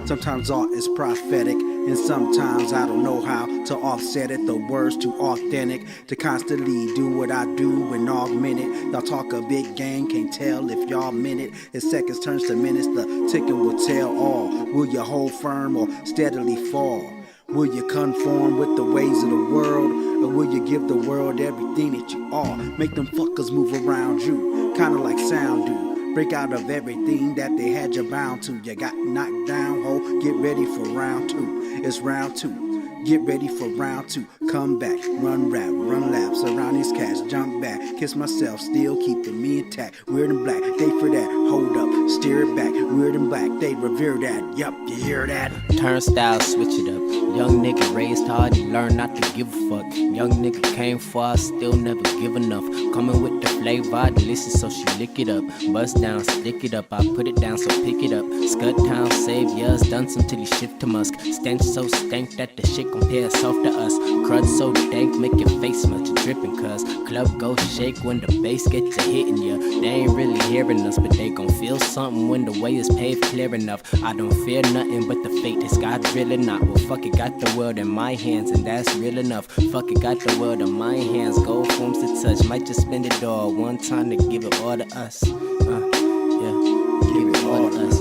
Sometimes art is prophetic, and sometimes I don't know how to offset it. The words too authentic to constantly do what I do and augment it. Y'all talk a big game, can't tell if y'all meant it. As seconds turns to minutes, the ticking will tell all. Will you hold firm or steadily fall? Will you conform with the ways of the world? Or will you give the world everything that you are? Make them fuckers move around you, kinda like sound do. Break out of everything that they had you bound to. You got knocked down, ho, get ready for round two. It's round two. Get ready for round two. Come back, run rap, run laps around these cats, jump back, kiss myself, still keeping me intact. Weird and black, they for that, hold up, steer it back. Weird and black, they revere that, yup, you hear that? Turnstile, switch it up. Young nigga raised hard, he learned not to give a fuck. Young nigga came far, still never give enough. Coming with the flavor, delicious, so she lick it up. Bust down, stick it up, I put it down, so pick it up. Scud town, saviors, done some till he shift to musk. Stench so stank that the shit compares soft to us. Crud so dank, make your face smudge dripping, cuz club go shake when the bass gets to hitting ya. They ain't really hearing us, but they gon' feel something when the way is paved clear enough. I don't fear nothing but the fate is God's real or not. Well, fuck it, got the world in my hands, and that's real enough. Fuck it, got the world in my hands, gold forms to touch. Might just spend it all one time to give it all to us. Yeah, give it all to us.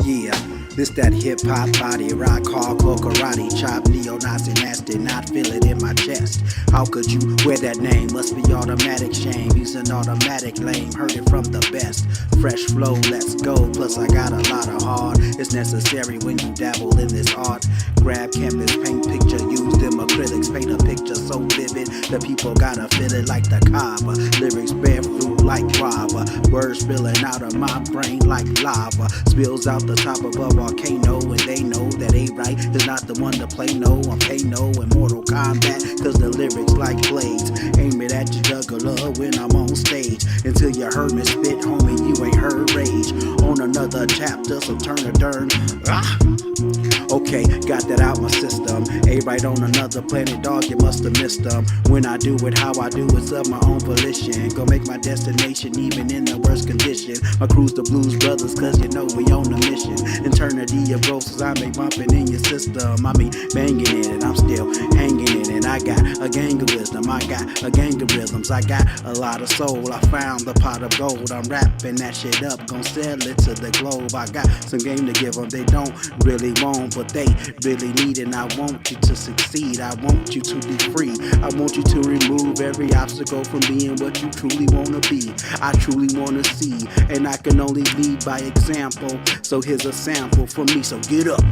Yeah. This that hip-hop body rock, hardcore karate chop, neo-Nazi nasty, not feel it in my chest. How could you wear that name? Must be automatic shame. He's an automatic lame, heard it from the best. Fresh flow, let's go, plus I got a lot of heart. It's necessary when you dabble in this art. Grab canvas, paint picture, use them acrylics, paint a picture so vivid, the people gotta feel it like the Kaaba. Lyrics bear fruit like guava, words spilling out of my brain like lava. Spills out the top of a volcano, and they know that A-Right is not the one to play no. I'm Kano in Mortal Kombat, cause the lyrics like blades. Aim it at your juggler when I'm on stage. Until you heard me spit, homie, you ain't heard rage. On another chapter, so turn a turn. Okay, got that out my system. A-Right on another planet, dog, you must have missed them. When I do it how I do, it's of my own volition. Go make my destination even in the worst condition. I cruise the Blues Brothers, cause you know we on a mission. Eternity of roses, I make bumping in your system. I mean, banging it, and I'm still hanging it. And I got a gang of wisdom, I got a gang of rhythms, I got a lot of soul. I found the pot of gold, I'm wrapping that shit up, gon' sell it to the globe. I got some game to give them, they don't really want, but they really need it. And I want you to succeed, I want you to be free. I want you to remove every obstacle from being what you truly wanna be. I truly wanna see, and I can only lead by example. So here's a sample from me, so get up.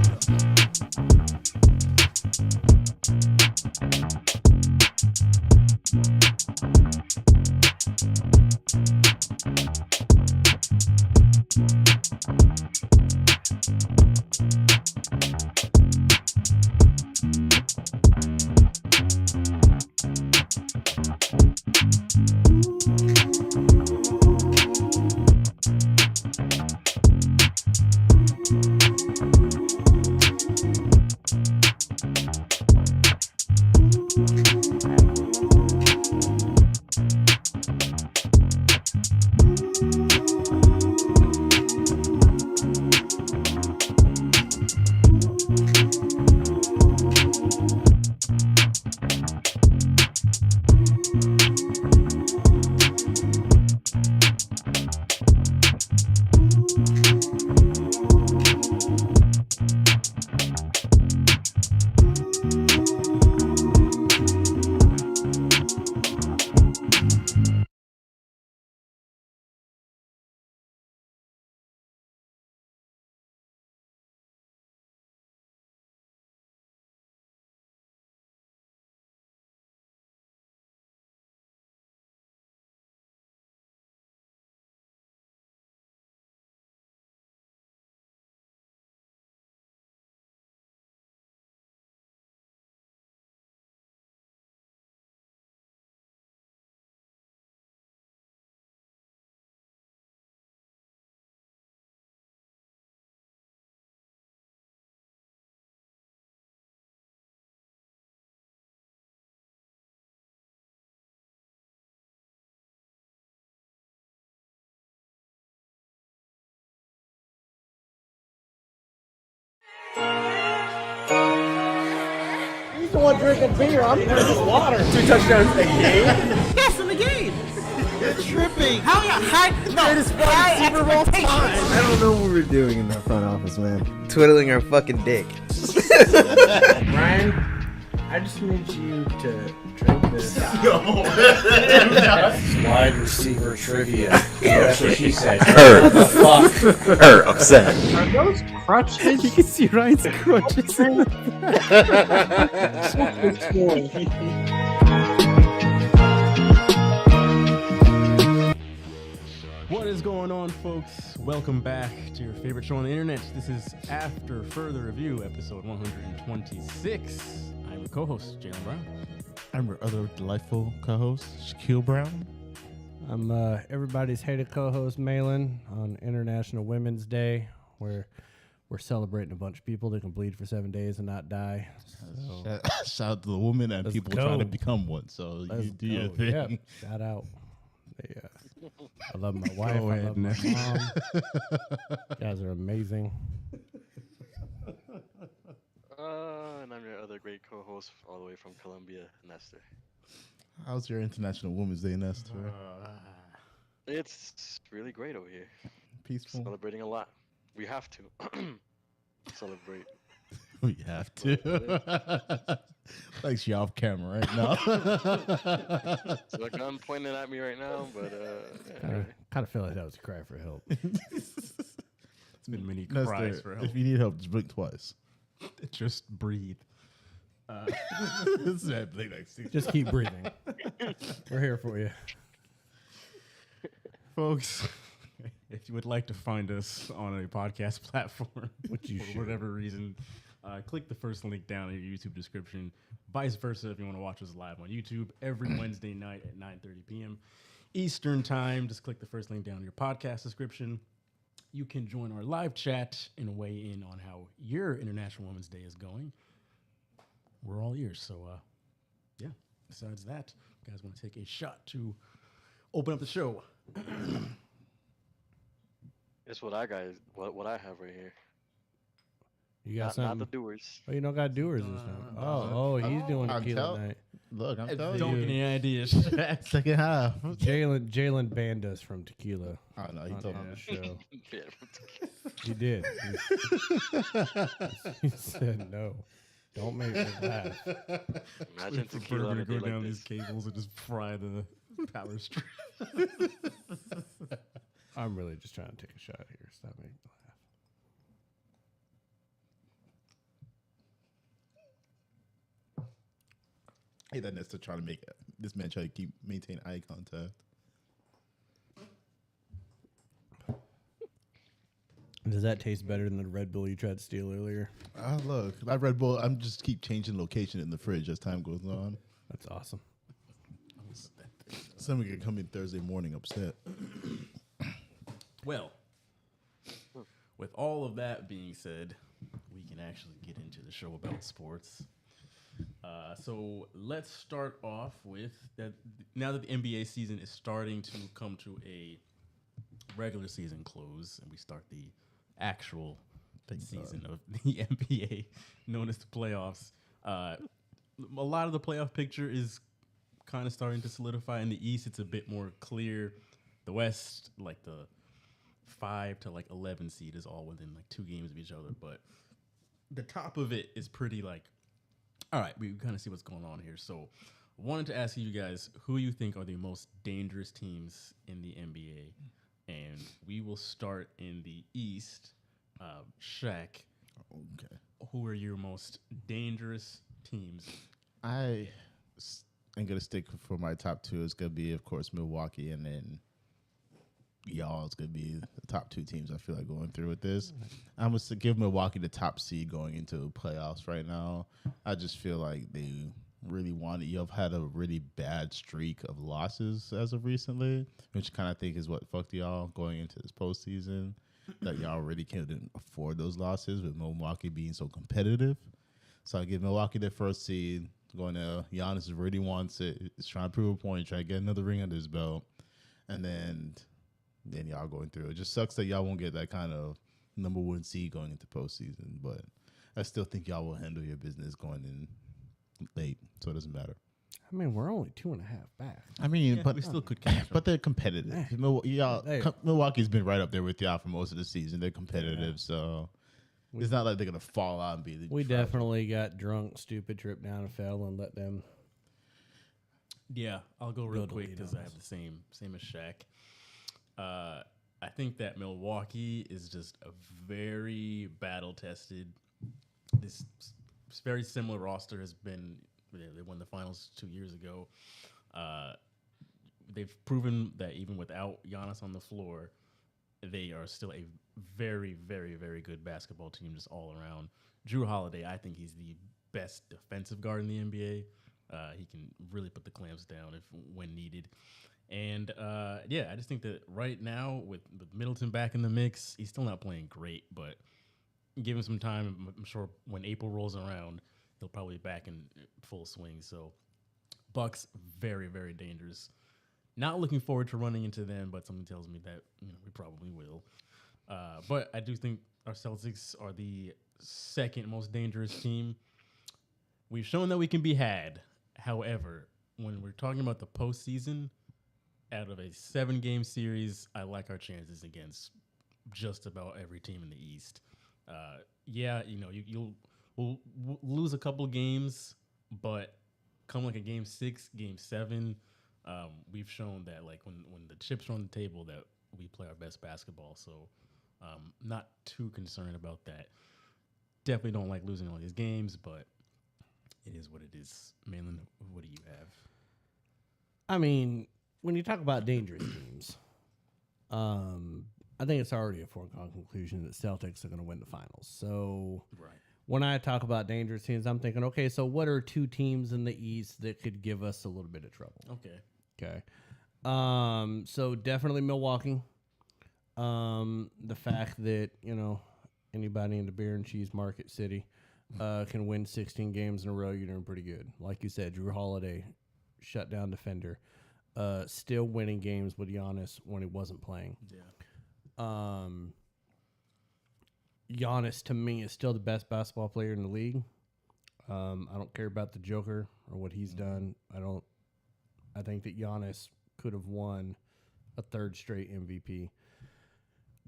the one drinking beer. I'm drinking water. 2 touchdowns a game? Yes, in the game. You're tripping. How you greatest wide receiver of all time. I don't know what we're doing in the front office, man. Twiddling our fucking dick. Ryan, I just need you to drink this. Wide receiver trivia. That's what she said. Her upset. Are those crutches? You can see Ryan's crutches. What is going on, folks? Welcome back to your favorite show on the internet. This is After Further Review, episode 126. I'm your co-host, Jalen Brown. I'm your other delightful co-host, Shaquille Brown. I'm everybody's hated co-host, Malin, on International Women's Day, where we're celebrating a bunch of people that can bleed for 7 days and not die. So, Shout out to the woman and Let's people go. trying to become one. So let's you do your go. thing. Yep. Shout out. Yeah. I love my wife. Go I ahead, love my Nick. mom. You guys are amazing. And I'm your other great co-host all the way from Colombia, Nestor. How's your International Women's Day, Nestor? It's really great over here. Peaceful. Celebrating a lot. We have to celebrate. We have to. Like she off camera right now. So a gun pointed at me right now, but Kind of feel like that was a cry for help. It's been many Nestor, cries for help. if you need help, just blink twice. Just breathe. This is that blink like six. Just keep breathing. We're here for you. Folks, if you would like to find us on a podcast platform, Which you for should. whatever reason, click the first link down in your YouTube description. Vice versa, if you want to watch us live on YouTube every Wednesday night at 9:30 p.m. Eastern Time, just click the first link down in your podcast description. You can join our live chat and weigh in on how your International Women's Day is going. We're all ears, so yeah. Besides that, you guys want to take a shot to open up the show? it's what I got. What I have right here. You got Not something? the doers. Oh, you don't got doers this time. Oh, he's doing I'm tequila tell- night. Look, I'm telling Don't you. get any ideas. Second half. Jalen banned us from tequila I know, he on, told on me. the show. Yeah, He did. He said no. Don't make me laugh. imagine For tequila on Burger a to go day down like these this. cables and just fry the power strip. I'm really just trying to take a shot here. Stop making me laugh. Hey, that Nestor trying to make it. This man trying to maintain eye contact. Does that taste better than the Red Bull you tried to steal earlier? Look, that Red Bull. I'm just keep changing location in the fridge as time goes on. That's awesome. Someone could come in Thursday morning upset. Well, with all of that being said, we can actually get into the show about sports. So let's start off with that. Now that the NBA season is starting to come to a regular season close, and we start the actual season of the NBA, known as the playoffs, a lot of the playoff picture is kind of starting to solidify. In the East, it's a bit more clear. The West, like the 5 to 11 seed, is all within like 2 games of each other. But the top of it is pretty like, all right, we kind of see what's going on here. So I wanted to ask you guys who you think are the most dangerous teams in the NBA. And we will start in the East. Shaq, Okay. who are your most dangerous teams? I'm gonna stick for my top 2. It's gonna be, of course, Milwaukee, and then y'all. It's gonna be the top 2 teams I feel like going through with this. I'm gonna give Milwaukee the top seed going into playoffs right now. I just feel like they really wanted. You've had a really bad streak of losses as of recently, which kind of think is what fucked y'all going into this postseason. That y'all really couldn't afford those losses with Milwaukee being so competitive. So I give Milwaukee their first seed. Going to Giannis really wants it. He's trying to prove a point, trying to get another ring under his belt. And then y'all going through. It just sucks that y'all won't get that kind of number 1 seed going into postseason. But I still think y'all will handle your business going late, so it doesn't matter. I mean, we're only 2.5 back. I mean, Yeah, but we still could catch but they're competitive. They- Milwaukee's been right up there with y'all for most of the season. They're competitive, so it's not like they're gonna fall out and be. We definitely got drunk, stupid, tripped down, and fell, and let them. Yeah, I'll go real Build a quick lead because on I us. have the same as Shaq. I think that Milwaukee is just a very battle tested. This very similar roster has been. They won the finals 2 years ago. They've proven that even without Giannis on the floor, they are still a very, very, very good basketball team just all around. Drew Holiday, I think he's the best defensive guard in the NBA. He can really put the clamps down when needed. And yeah, I just think that right now with Middleton back in the mix, he's still not playing great, but give him some time. I'm sure when April rolls around, he'll probably be back in full swing. So Bucks, very, very dangerous. Not looking forward to running into them, but something tells me that we probably will. But I do think our Celtics are the second most dangerous team. We've shown that we can be had. However, when we're talking about the postseason, out of a 7-game series, I like our chances against just about every team in the East. Yeah, we'll lose a couple games, but come like a game 6, game 7, we've shown that like when the chips are on the table that we play our best basketball. So not too concerned about that. Definitely don't like losing all these games, but it is what it is. Malin, what do you have? I mean, when you talk about dangerous teams, I think it's already a foregone conclusion that Celtics are going to win the finals. So Right. when I talk about dangerous teams, I'm thinking, okay, so what are 2 teams in the East that could give us a little bit of trouble? Okay. Okay. So definitely Milwaukee. The fact that, anybody in the beer and cheese market city can win 16 games in a row, you're doing pretty good. Like you said, Drew Holiday, shutdown defender, still winning games with Giannis when he wasn't playing. Yeah. Giannis, to me, is still the best basketball player in the league. I don't care about the Joker or what he's done. I think that Giannis could have won a 3rd straight MVP.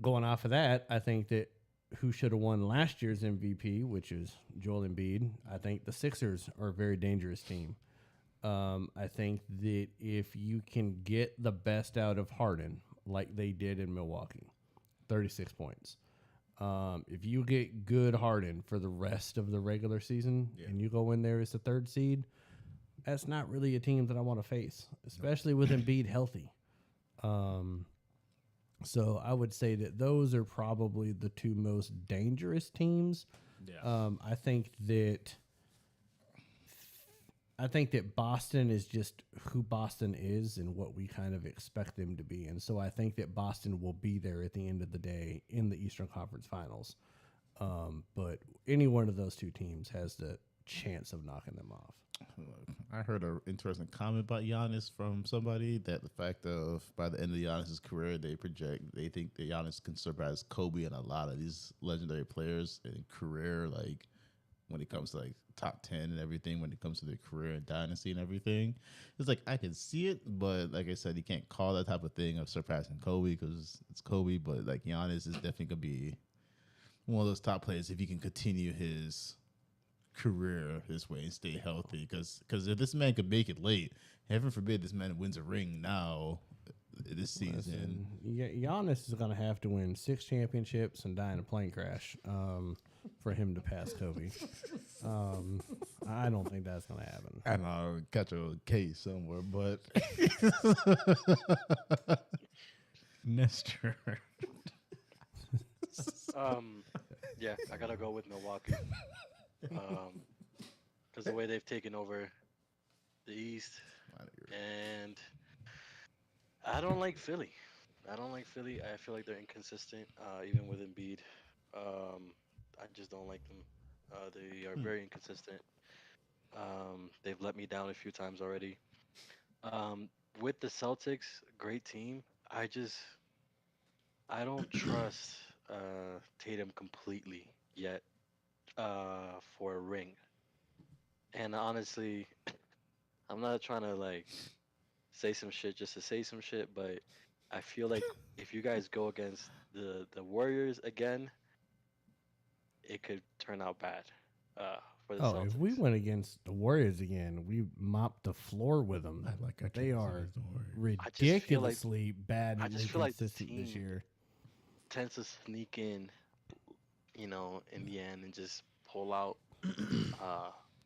Going off of that, I think that who should have won last year's MVP, which is Joel Embiid. I think the Sixers are a very dangerous team. I think that if you can get the best out of Harden, like they did in Milwaukee, 36 points. If you get good Harden for the rest of the regular season and you go in there as the 3rd seed, that's not really a team that I want to face, especially with Embiid healthy. So I would say that those are probably the 2 most dangerous teams. Yeah. I think that Boston is just who Boston is and what we kind of expect them to be. And so I think that Boston will be there at the end of the day in the Eastern Conference Finals. But any one of those 2 teams has the chance of knocking them off. I heard an interesting comment about Giannis from somebody that the fact of by the end of Giannis's career, they think that Giannis can surpass Kobe and a lot of these legendary players in career, like when it comes to like top 10 and everything, when it comes to their career and dynasty and everything. It's like I can see it, but like I said, you can't call that type of thing of surpassing Kobe because it's Kobe. But like Giannis is definitely gonna be one of those top players if he can continue his career this way and stay healthy, because if this man could make it late, heaven forbid this man wins a ring now this season. Giannis is going to have to win 6 championships and die in a plane crash for him to pass Kobe. I don't think that's going to happen. I don't know, catch a case somewhere, but Nestor. Yeah, I gotta go with Milwaukee. Because the way they've taken over the East, and I don't like Philly. I feel like they're inconsistent, even with Embiid. I just don't like them. They are very inconsistent. They've let me down a few times already. With the Celtics, great team. I don't trust Tatum completely yet for a ring. And honestly, I'm not trying to like say some shit just to say some shit, but I feel like if you guys go against the Warriors again, it could turn out bad for the Oh, Celtics. if we went against the Warriors again, we mopped the floor with them. I like our They chances are against the Warriors. I just feel like- ridiculously bad I and just feel like the inconsistent this team- year. Tends to sneak in, you know, in the end and just pull out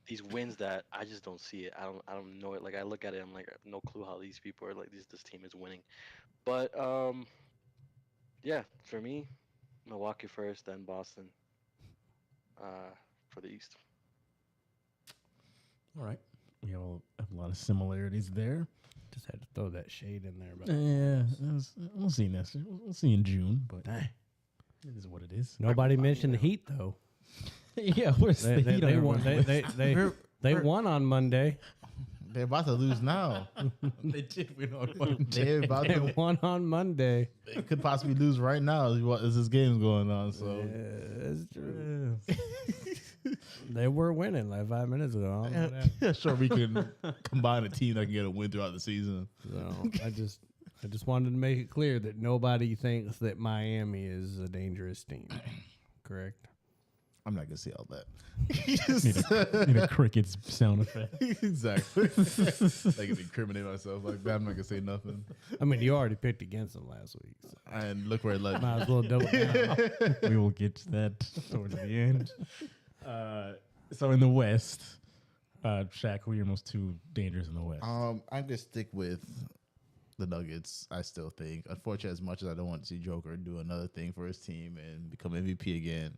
these wins that I just don't see it. I don't know it. Like I look at it, I'm like, I have no clue how these people are like this team is winning. But yeah, for me, Milwaukee first, then Boston for the East. All right. We have a lot of similarities there. Just had to throw that shade in there. But Yeah, we'll see next year. We'll see in June, but it is what it is. nobody mentioned the Heat though. Yeah, where's They, the they, Heat they on won. everyone's list? They won on Monday. They're about to lose now. They did win on one They're about They to. won on Monday. They could possibly lose right now as this game's going on. So That's true. They were winning like 5 minutes ago. I don't know that. yeah, sure we can combine a team that can get a win throughout the season. So I just wanted to make it clear that nobody thinks that Miami is a dangerous team. Correct? I'm not gonna say all that. Need a crickets sound effect. Exactly. I can incriminate myself like that. I'm not gonna say nothing. I mean, you already picked against them last week. So And look where it led. might as well double down. We will get to that towards the end. So in the West, Shaq, who are your most two dangerous in the West? I'm gonna stick with the Nuggets. I still think, unfortunately, as much as I don't want to see Joker do another thing for his team and become MVP again,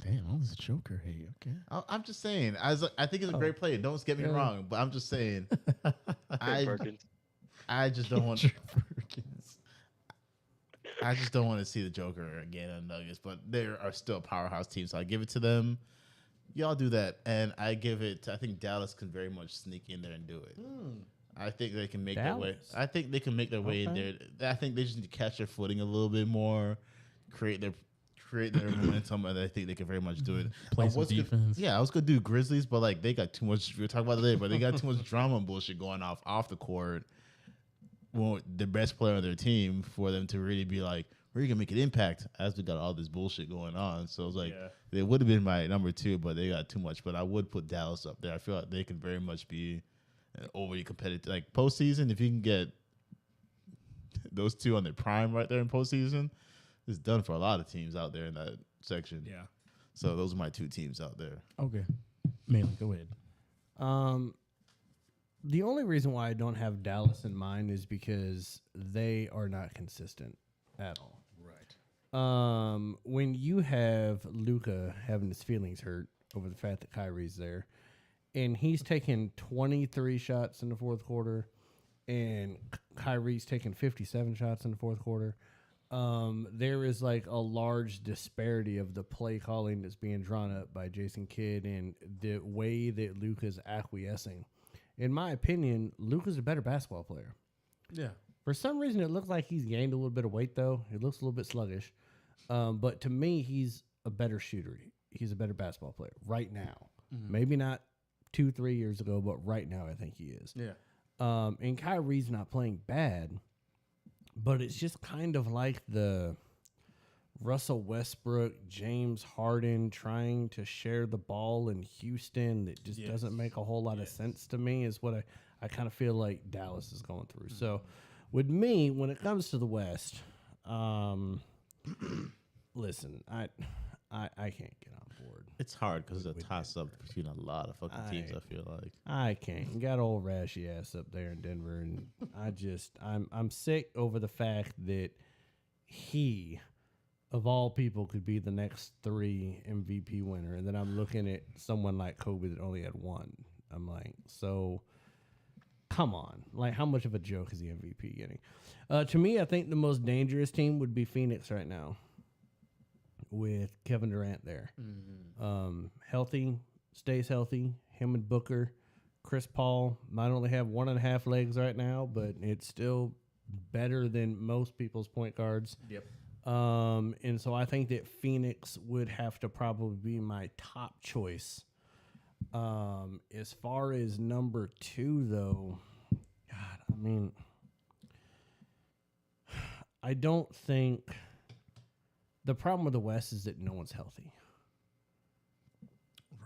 Damn, all this Joker hate. Okay. I'm just saying. I think he's a great player. Don't get me wrong, but I'm just saying. Perkins. I just don't want. Perkins. I just don't want to see the Joker again on Nuggets, but they are still a powerhouse team, so I give it to them. Y'all do that, and I give it. I think Dallas can very much sneak in there and do it. I think they can make their way. Dallas? I think they can make their way in there. I think they just need to catch their footing a little bit more, create their momentum, and I think they can very much do it. Play I some was gonna- defense. yeah, I was gonna do Grizzlies, but like they got too much. We were talking about it later, but they got too much drama and bullshit going off the court. Well, the best player on their team for them to really be like, we're gonna make an impact as we got all this bullshit going on. So it's like they would have been my number two, but they got too much. But I would put Dallas up there. I feel like they can very much be an overly competitive. Like postseason, if you can get those two on their prime right there in postseason, it's done for a lot of teams out there in that section. Yeah. So those are my two teams out there. Okay. Malin, go ahead. The only reason why I don't have Dallas in mind is because they are not consistent at all. Right. When you have Luka having his feelings hurt over the fact that Kyrie's there, and he's taking 23 shots in the fourth quarter, and Kyrie's taking 57 shots in the fourth quarter, there is like a large disparity of the play calling that's being drawn up by Jason Kidd and the way that Luka's acquiescing. In my opinion, Luka's a better basketball player. Yeah. For some reason, it looks like he's gained a little bit of weight, though. He looks a little bit sluggish. But to me, he's a better shooter. He's a better basketball player right now. Maybe not 2-3 years ago, but right now, I think he is. Yeah. And Kyrie's not playing bad, but it's just kind of like the Russell Westbrook, James Harden trying to share the ball in Houston that just doesn't make a whole lot of sense to me is what I kind of feel like Dallas is going through. So with me, when it comes to the West, listen, I can't get on board. It's hard because it's a toss up between a lot of fucking teams. I feel like. I can't. You got old rashy ass up there in Denver, and I'm sick over the fact that he, of all people, could be the next 3 MVP winner, and then I'm looking at someone like Kobe that only had 1. I'm like, so come on, like how much of a joke is the MVP getting? To me, I think the most dangerous team would be Phoenix right now, with Kevin Durant there. Healthy, stays healthy. Him and Booker. Chris Paul might only have 1.5 legs right now, but it's still better than most people's point guards. Yep. And so I think that Phoenix would have to probably be my top choice As far as number 2, though, God, I mean, I don't think the problem with the West is that no one's healthy.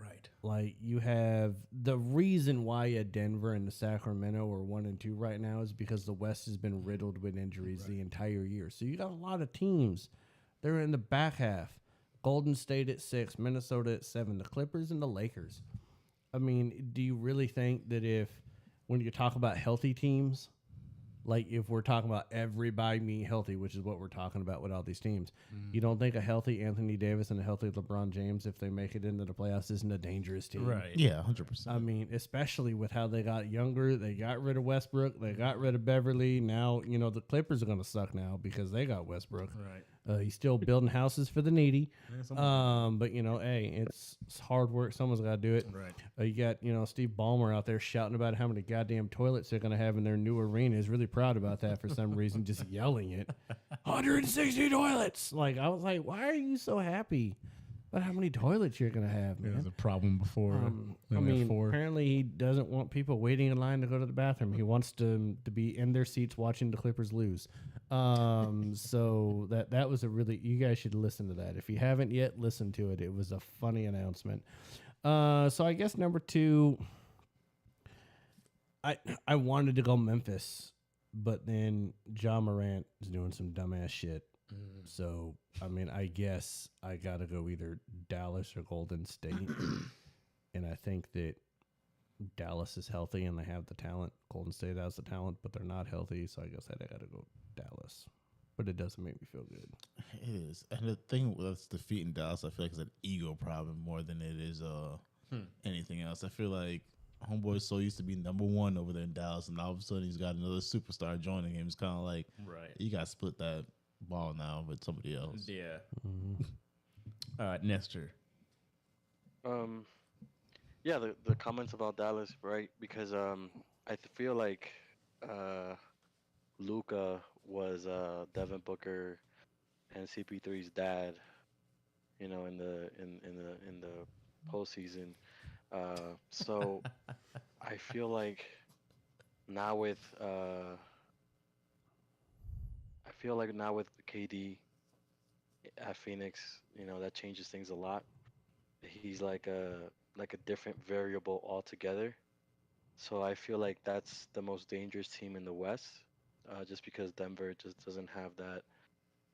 Right. Like, you have the reason why a Denver and the Sacramento are 1 and 2 right now is because the West has been riddled with injuries the entire year. So you got a lot of teams. They're in the back half. Golden State at 6, Minnesota at 7, the Clippers and the Lakers. I mean, do you really think that when you talk about healthy teams, like if we're talking about everybody being healthy, which is what we're talking about with all these teams, you don't think a healthy Anthony Davis and a healthy LeBron James, if they make it into the playoffs, isn't a dangerous team? Right. Yeah, 100%. I mean, especially with how they got younger. They got rid of Westbrook. They got rid of Beverly. Now, the Clippers are going to suck now because they got Westbrook. Right. He's still building houses for the needy. But, hey, it's hard work. Someone's got to do it. Right. You got, Steve Ballmer out there shouting about how many goddamn toilets they're going to have in their new arena. He's really proud about that for some reason, just yelling it. 160 toilets. Like, I was like, why are you so happy about how many toilets you're going to have, man? There was a problem before. Apparently he doesn't want people waiting in line to go to the bathroom. He wants to be in their seats watching the Clippers lose. So that was you guys should listen to that. If you haven't yet, listen to it. It was a funny announcement. So I guess number 2, I wanted to go Memphis, but then John Morant is doing some dumbass shit. So, I mean, I guess I got to go either Dallas or Golden State. And I think that Dallas is healthy and they have the talent. Golden State has the talent, but they're not healthy. So I guess I got to go Dallas. But it doesn't make me feel good. It is. And the thing with defeating Dallas, I feel like it's an ego problem more than it is anything else. I feel like Homeboy's so used to being number 1 over there in Dallas, and all of a sudden he's got another superstar joining him. It's kind of like, Right. You got to split that ball now with somebody else. Yeah. Nestor. Yeah, the comments about Dallas, right? Because I feel like Luka was Devin Booker and CP3's dad, in the postseason. So I feel like now with KD at Phoenix, that changes things a lot. He's like a different variable altogether. So I feel like that's the most dangerous team in the West, just because Denver just doesn't have that.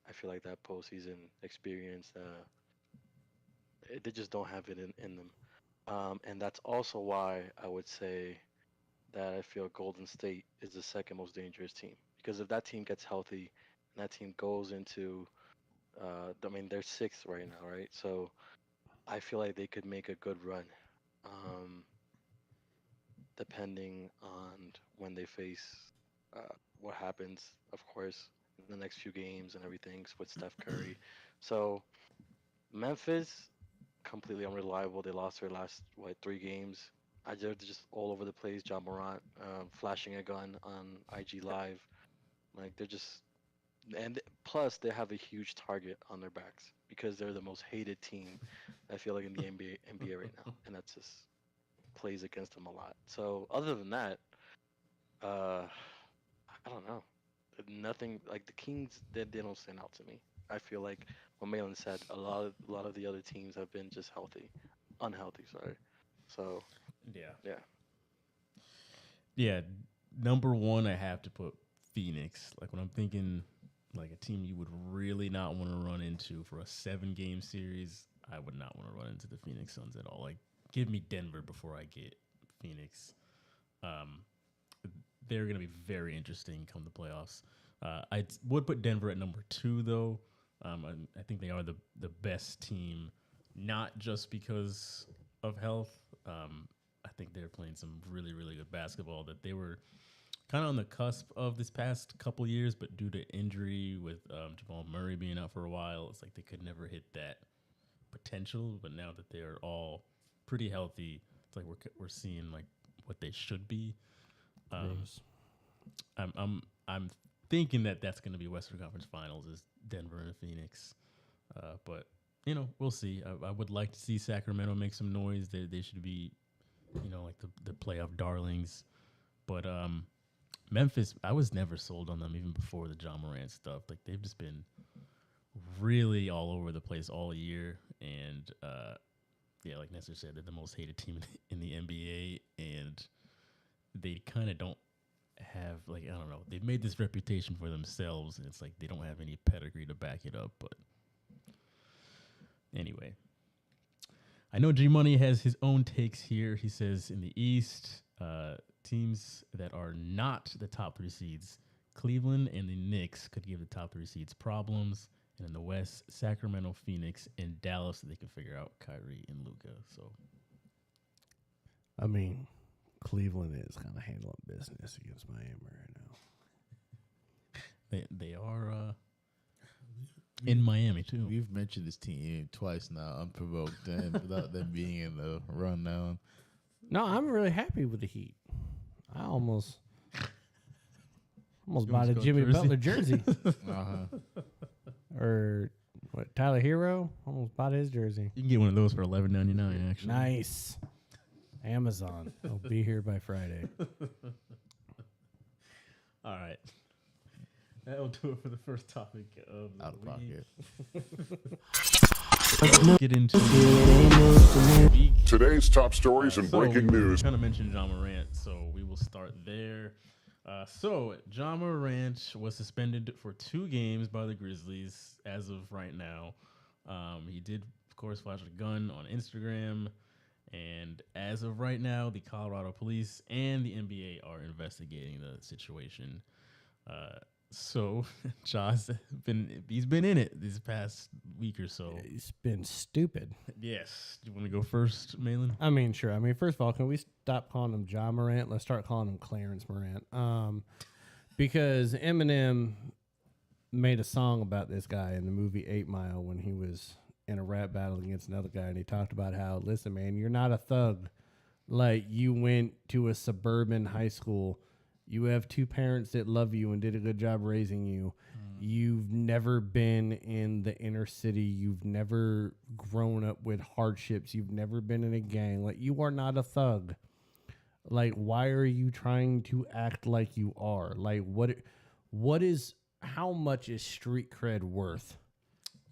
I feel like that postseason experience. They just don't have it in them. And that's also why I would say that I feel Golden State is the second most dangerous team. Because if that team gets healthy and that team goes into, they're 6th right now, right? So I feel like they could make a good run, depending on when they face what happens, of course, in the next few games and everything with Steph Curry. So Memphis, completely unreliable. They lost their last 3 games. They're just all over the place. John Morant flashing a gun on IG Live, like they're just, and plus they have a huge target on their backs because they're the most hated team. I feel like in the NBA right now, and that just plays against them a lot. So other than that, I don't know. Nothing like the Kings. They don't stand out to me. I feel like what Malin said, a lot of the other teams have been just unhealthy. Sorry. So yeah. Number 1, I have to put Phoenix. Like when I'm thinking like a team you would really not want to run into for a 7-game series, I would not want to run into the Phoenix Suns at all. Like give me Denver before I get Phoenix. They're going to be very interesting come the playoffs. I would put Denver at number 2 though. I think they are the best team, not just because of health. I think they're playing some really, really good basketball that they were kind of on the cusp of this past couple years, but due to injury with Jamal Murray being out for a while, it's like they could never hit that potential. But now that they're all pretty healthy, it's like we're seeing like what they should be. I'm thinking that's going to be Western Conference Finals is Denver and Phoenix, but we'll see. I would like to see Sacramento make some noise. They should be like the playoff darlings. But Memphis, I was never sold on them even before the John Morant stuff. Like they've just been really all over the place all year, and like Nestor said, they're the most hated team in the NBA, and they kind of don't have I don't know. They've made this reputation for themselves, and it's like they don't have any pedigree to back it up. But anyway, I know G Money has his own takes here. He says in the East, teams that are not the top 3 seeds, Cleveland and the Knicks could give the top 3 seeds problems. And in the West, Sacramento, Phoenix, and Dallas, they can figure out Kyrie and Luka. So, I mean, Cleveland is kind of handling business against Miami right now. they are in Miami too. We've mentioned this team twice now, unprovoked, and without them being in the rundown. No, I'm really happy with the Heat. I almost bought a Jimmy Butler jersey. Or what? Tyler Hero almost bought his jersey. You can get one of those for $11.99. Actually, Nice. Amazon. I'll be here by Friday. All right, that'll do it for the first topic of the Out of week. pocket. Let's get into the week. Today's top stories and breaking news. Kind of mentioned John Morant, so we will start there. So John Morant was suspended for 2 games by the Grizzlies as of right now. He did, of course, flash a gun on Instagram, and as of right now, the Colorado police and the NBA are investigating the situation. So Josh he's been in it this past week or so. It's been stupid. Yes. Do you want to go first, Malin? I mean, sure. I mean, first of all, can we stop calling him John Morant? Let's start calling him Clarence Morant. Because Eminem made a song about this guy in the movie 8 Mile when he was in a rap battle against another guy, and he talked about how, listen, man, you're not a thug. Like, you went to a suburban high school. You have 2 parents that love you and did a good job raising you. You've never been in the inner city. You've never grown up with hardships. You've never been in a gang. Like, you are not a thug. Like, why are you trying to act like you are? Like, how much is street cred worth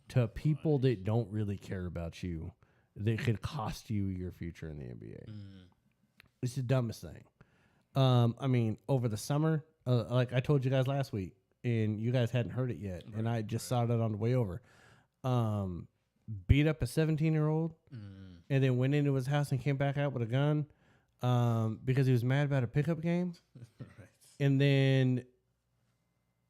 to people that don't really care about you that could cost you your future in the NBA? It's the dumbest thing. I mean, over the summer, like I told you guys last week, and you guys hadn't heard it yet, and I just saw it on the way over. Beat up a 17-year-old, and then went into his house and came back out with a gun because he was mad about a pickup game. Right. And then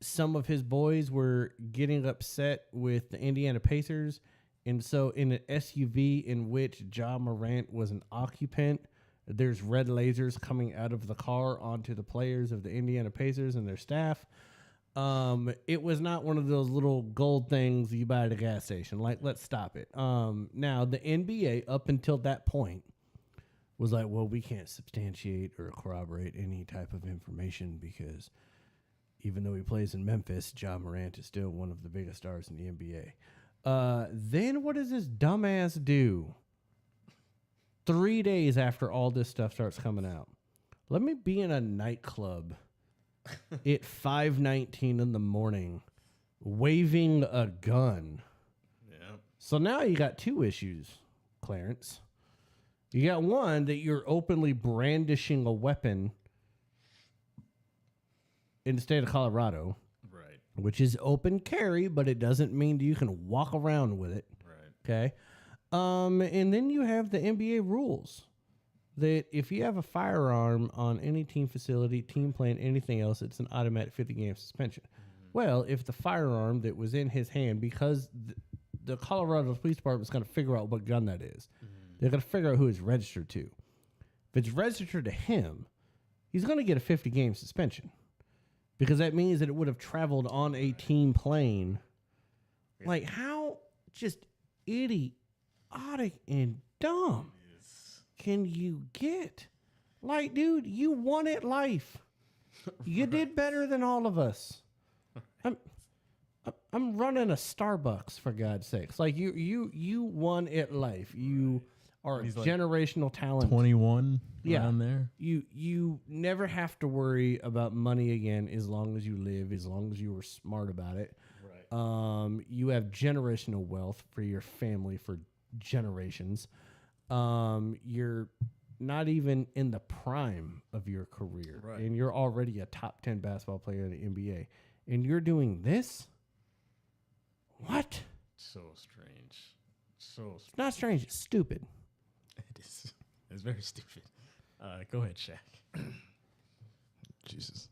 some of his boys were getting upset with the Indiana Pacers, and so in an SUV in which John Morant was an occupant, there's red lasers coming out of the car onto the players of the Indiana Pacers and their staff. It was not one of those little gold things you buy at a gas station. Like, let's stop it. Now, the NBA, up until that point, was like, well, we can't substantiate or corroborate any type of information because even though he plays in Memphis, John Morant is still one of the biggest stars in the NBA. Then what does this dumbass do? 3 days after all this stuff starts coming out, let me be in a nightclub at 5:19 in the morning waving a gun. Yeah. So now you got 2 issues, Clarence. You got one that you're openly brandishing a weapon in the state of Colorado, Right. which is open carry, but it doesn't mean you can walk around with it. Right. Okay. And then you have the NBA rules that if you have a firearm on any team facility, team plane, anything else, it's an automatic 50-game suspension. Well, if the firearm that was in his hand, because the Colorado Police Department is going to figure out what gun that is, they're going to figure out who it's registered to. If it's registered to him, he's going to get a 50-game suspension because that means that it would have traveled on a team plane. Like, how just idiotic and dumb can you get? Like, dude, you won at life. You did better than all of us. I'm running a Starbucks, for God's sakes. Like, you won at life. You are He's like generational talent. 21 Yeah. around there. You never have to worry about money again as long as you live, as long as you were smart about it. Right. You have generational wealth for your family for generations. You're not even in the prime of your career, Right. and you're already a top 10 basketball player in the NBA, and you're doing this? What? So strange. So It's not strange. It's stupid. it is. It's very stupid. Go ahead, Shaq. Jesus.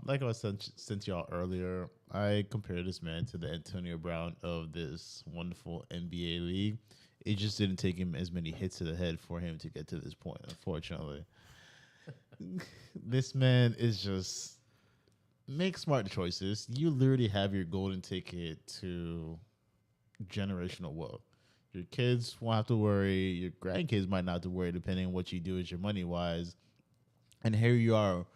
Like I said since y'all earlier, I compared this man to the Antonio Brown of this wonderful NBA league. It just didn't take him as many hits to the head for him to get to this point, unfortunately. This man is just make smart choices. You literally have your golden ticket to generational wealth. Your kids won't have to worry. Your grandkids might not have to worry, depending on what you do as your money wise. And here you are,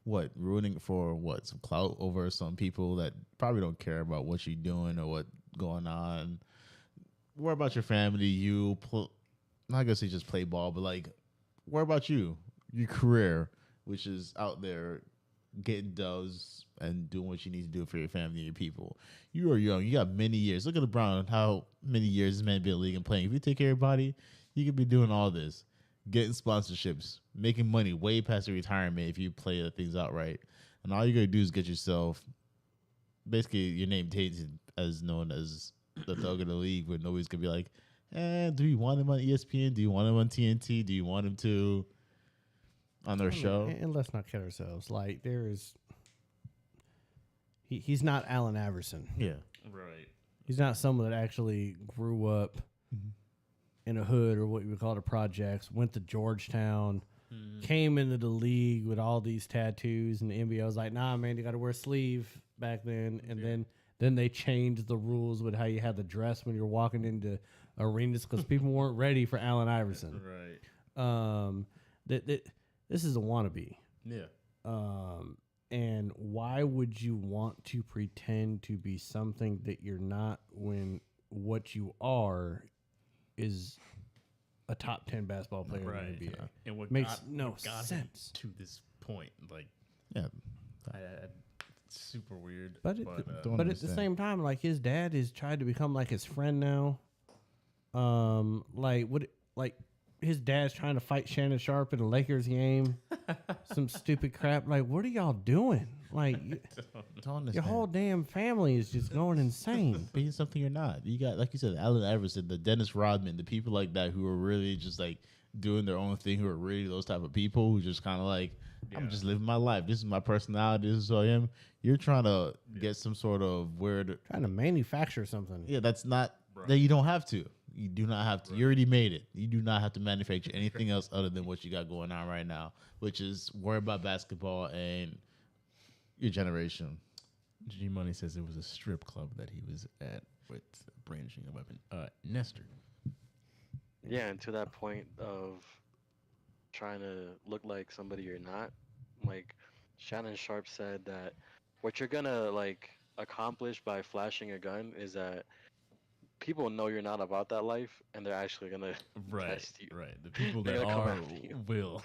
ruining for some clout over some people that probably don't care about what you're doing or what's going on. Worry about your family. Not gonna say just play ball, but like, worry about your career, which is out there getting dubs and doing what you need to do for your family and your people. You are young. You got many years. Look at LeBron, how many years this man been in the league and playing. If you take care of your body, you could be doing all this. Getting sponsorships, making money way past your retirement if you play the things out right. And all you got to do is get yourself, basically your name tainted as known as the thug of the league, where nobody's going to be like, do you want him on ESPN? Do you want him on TNT? Do you want him to on their show? And let's not kid ourselves. Like, he's not Allen Iverson. Yeah. Right. He's not someone that actually grew up in a hood or what you would call it a projects, went to Georgetown, came into the league with all these tattoos, and the NBA was like, nah, man, you got to wear a sleeve back then. And then they changed the rules with how you had to dress when you're walking into arenas because people weren't ready for Allen Iverson. Right. This is a wannabe. Yeah. And why would you want to pretend to be something that you're not when what you are is a top 10 basketball player in the NBA? And what Makes no sense to this point. Like, Yeah. super weird. But Don't but at the same time, like, his dad has tried to become like his friend now. Like his dad's trying to fight Shannon Sharp in a Lakers game. Some stupid crap. Like, what are y'all doing? Like, your whole damn family is just going insane. Being something you're not. You got, like you said, Allen Iverson, the Dennis Rodman, the people like that who are really just like doing their own thing, who are really those type of people who just kind of like, I'm just living my life. This is my personality. This is who I am. You're trying to get some sort of weird. Trying to manufacture something. Yeah, that's not, that you don't have to. You do not have to. You already made it. You do not have to manufacture anything else other than what you got going on right now, which is worry about basketball and your generation. G Money says it was a strip club that he was at with brandishing a weapon. Nestor. Yeah, and to that point of trying to look like somebody you're not, like Shannon Sharp said that what you're gonna like accomplish by flashing a gun is that people know you're not about that life, and they're actually gonna test you. Right. The people They're that gonna come are after you. will.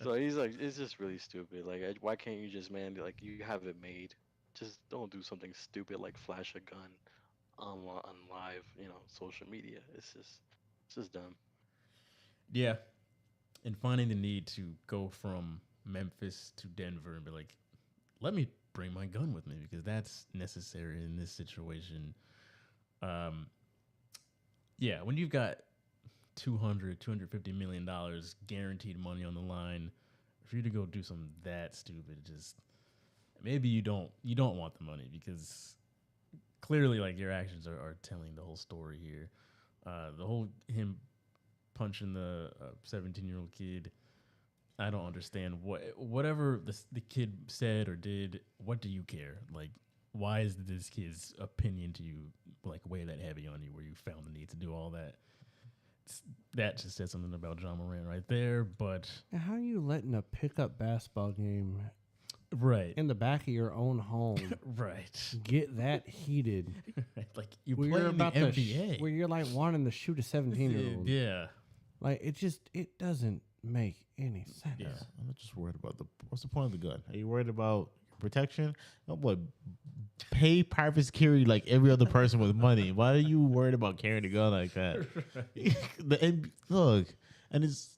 So he's like, it's just really stupid. Like, why can't you just, man, like, you have it made. Just don't do something stupid like flash a gun on live, social media. It's just dumb. Yeah. And finding the need to go from Memphis to Denver and be like, let me bring my gun with me because that's necessary in this situation. Yeah, when you've got $250 million guaranteed money on the line, for you to go do something that stupid, just maybe you don't want the money because clearly, like, your actions are telling the whole story here. The whole him punching the 17-year-old kid, I don't understand whatever the kid said or did. What do you care? Like, why is this kid's opinion to you like weigh that heavy on you where you found the need to do all that? That just said something about John Moran right there. But how are you letting a pickup basketball game Right. in the back of your own home. Right. Get that heated. Like you Where play you're in the about to NBA. where you're like wanting to shoot a 17-year-old. Yeah. Like it doesn't make any sense. Yeah. I'm not just worried about what's the point of the gun? Are you worried about protection? Oh, what? Pay private security like every other person with money. Why are you worried about carrying a gun like that? Look, and it's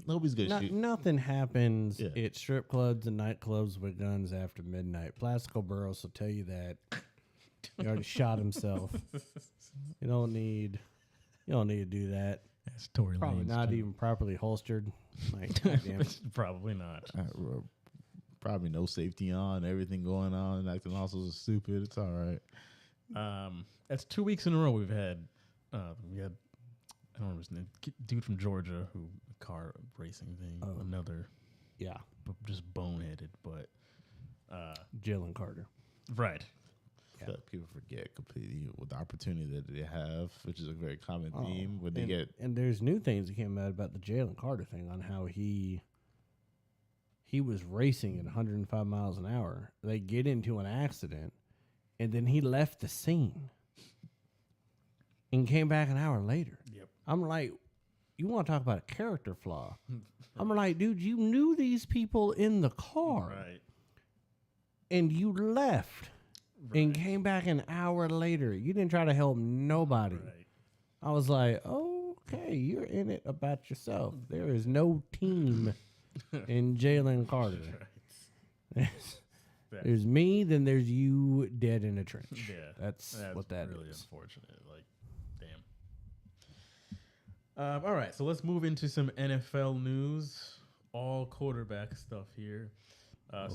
nobody's gonna shoot. Nothing happens Yeah. at strip clubs and nightclubs with guns after midnight. Plaxico Burress will tell you that. He already shot himself. You don't need to do that. That's Tory Probably Lanez not too. even properly holstered. Like, goddamn. Probably not. Probably no safety on, everything going on, and acting all sorts of stupid. It's all right. That's 2 weeks in a row we've had. We had I don't remember his name. Dude from Georgia who car racing thing. Another Yeah, just boneheaded, but Jalen Carter. right. I feel like people forget completely with the opportunity that they have, which is a very common Oh, theme when they get. And there's new things that came out about the Jalen Carter thing on how he was racing at 105 miles an hour. They get into an accident, and then he left the scene and came back an hour later. Yep. I'm like, you want to talk about a character flaw? I'm like, dude, you knew these people in the car, Right. and you left and came back an hour later. You didn't try to help nobody. Right. I was like, okay, you're in it about yourself. There is no team in Jalen Carter. There's me, then there's you dead in a trench. Yeah. That's what that really is. unfortunate. Like, damn. All right, so let's move into some NFL news. All quarterback stuff here.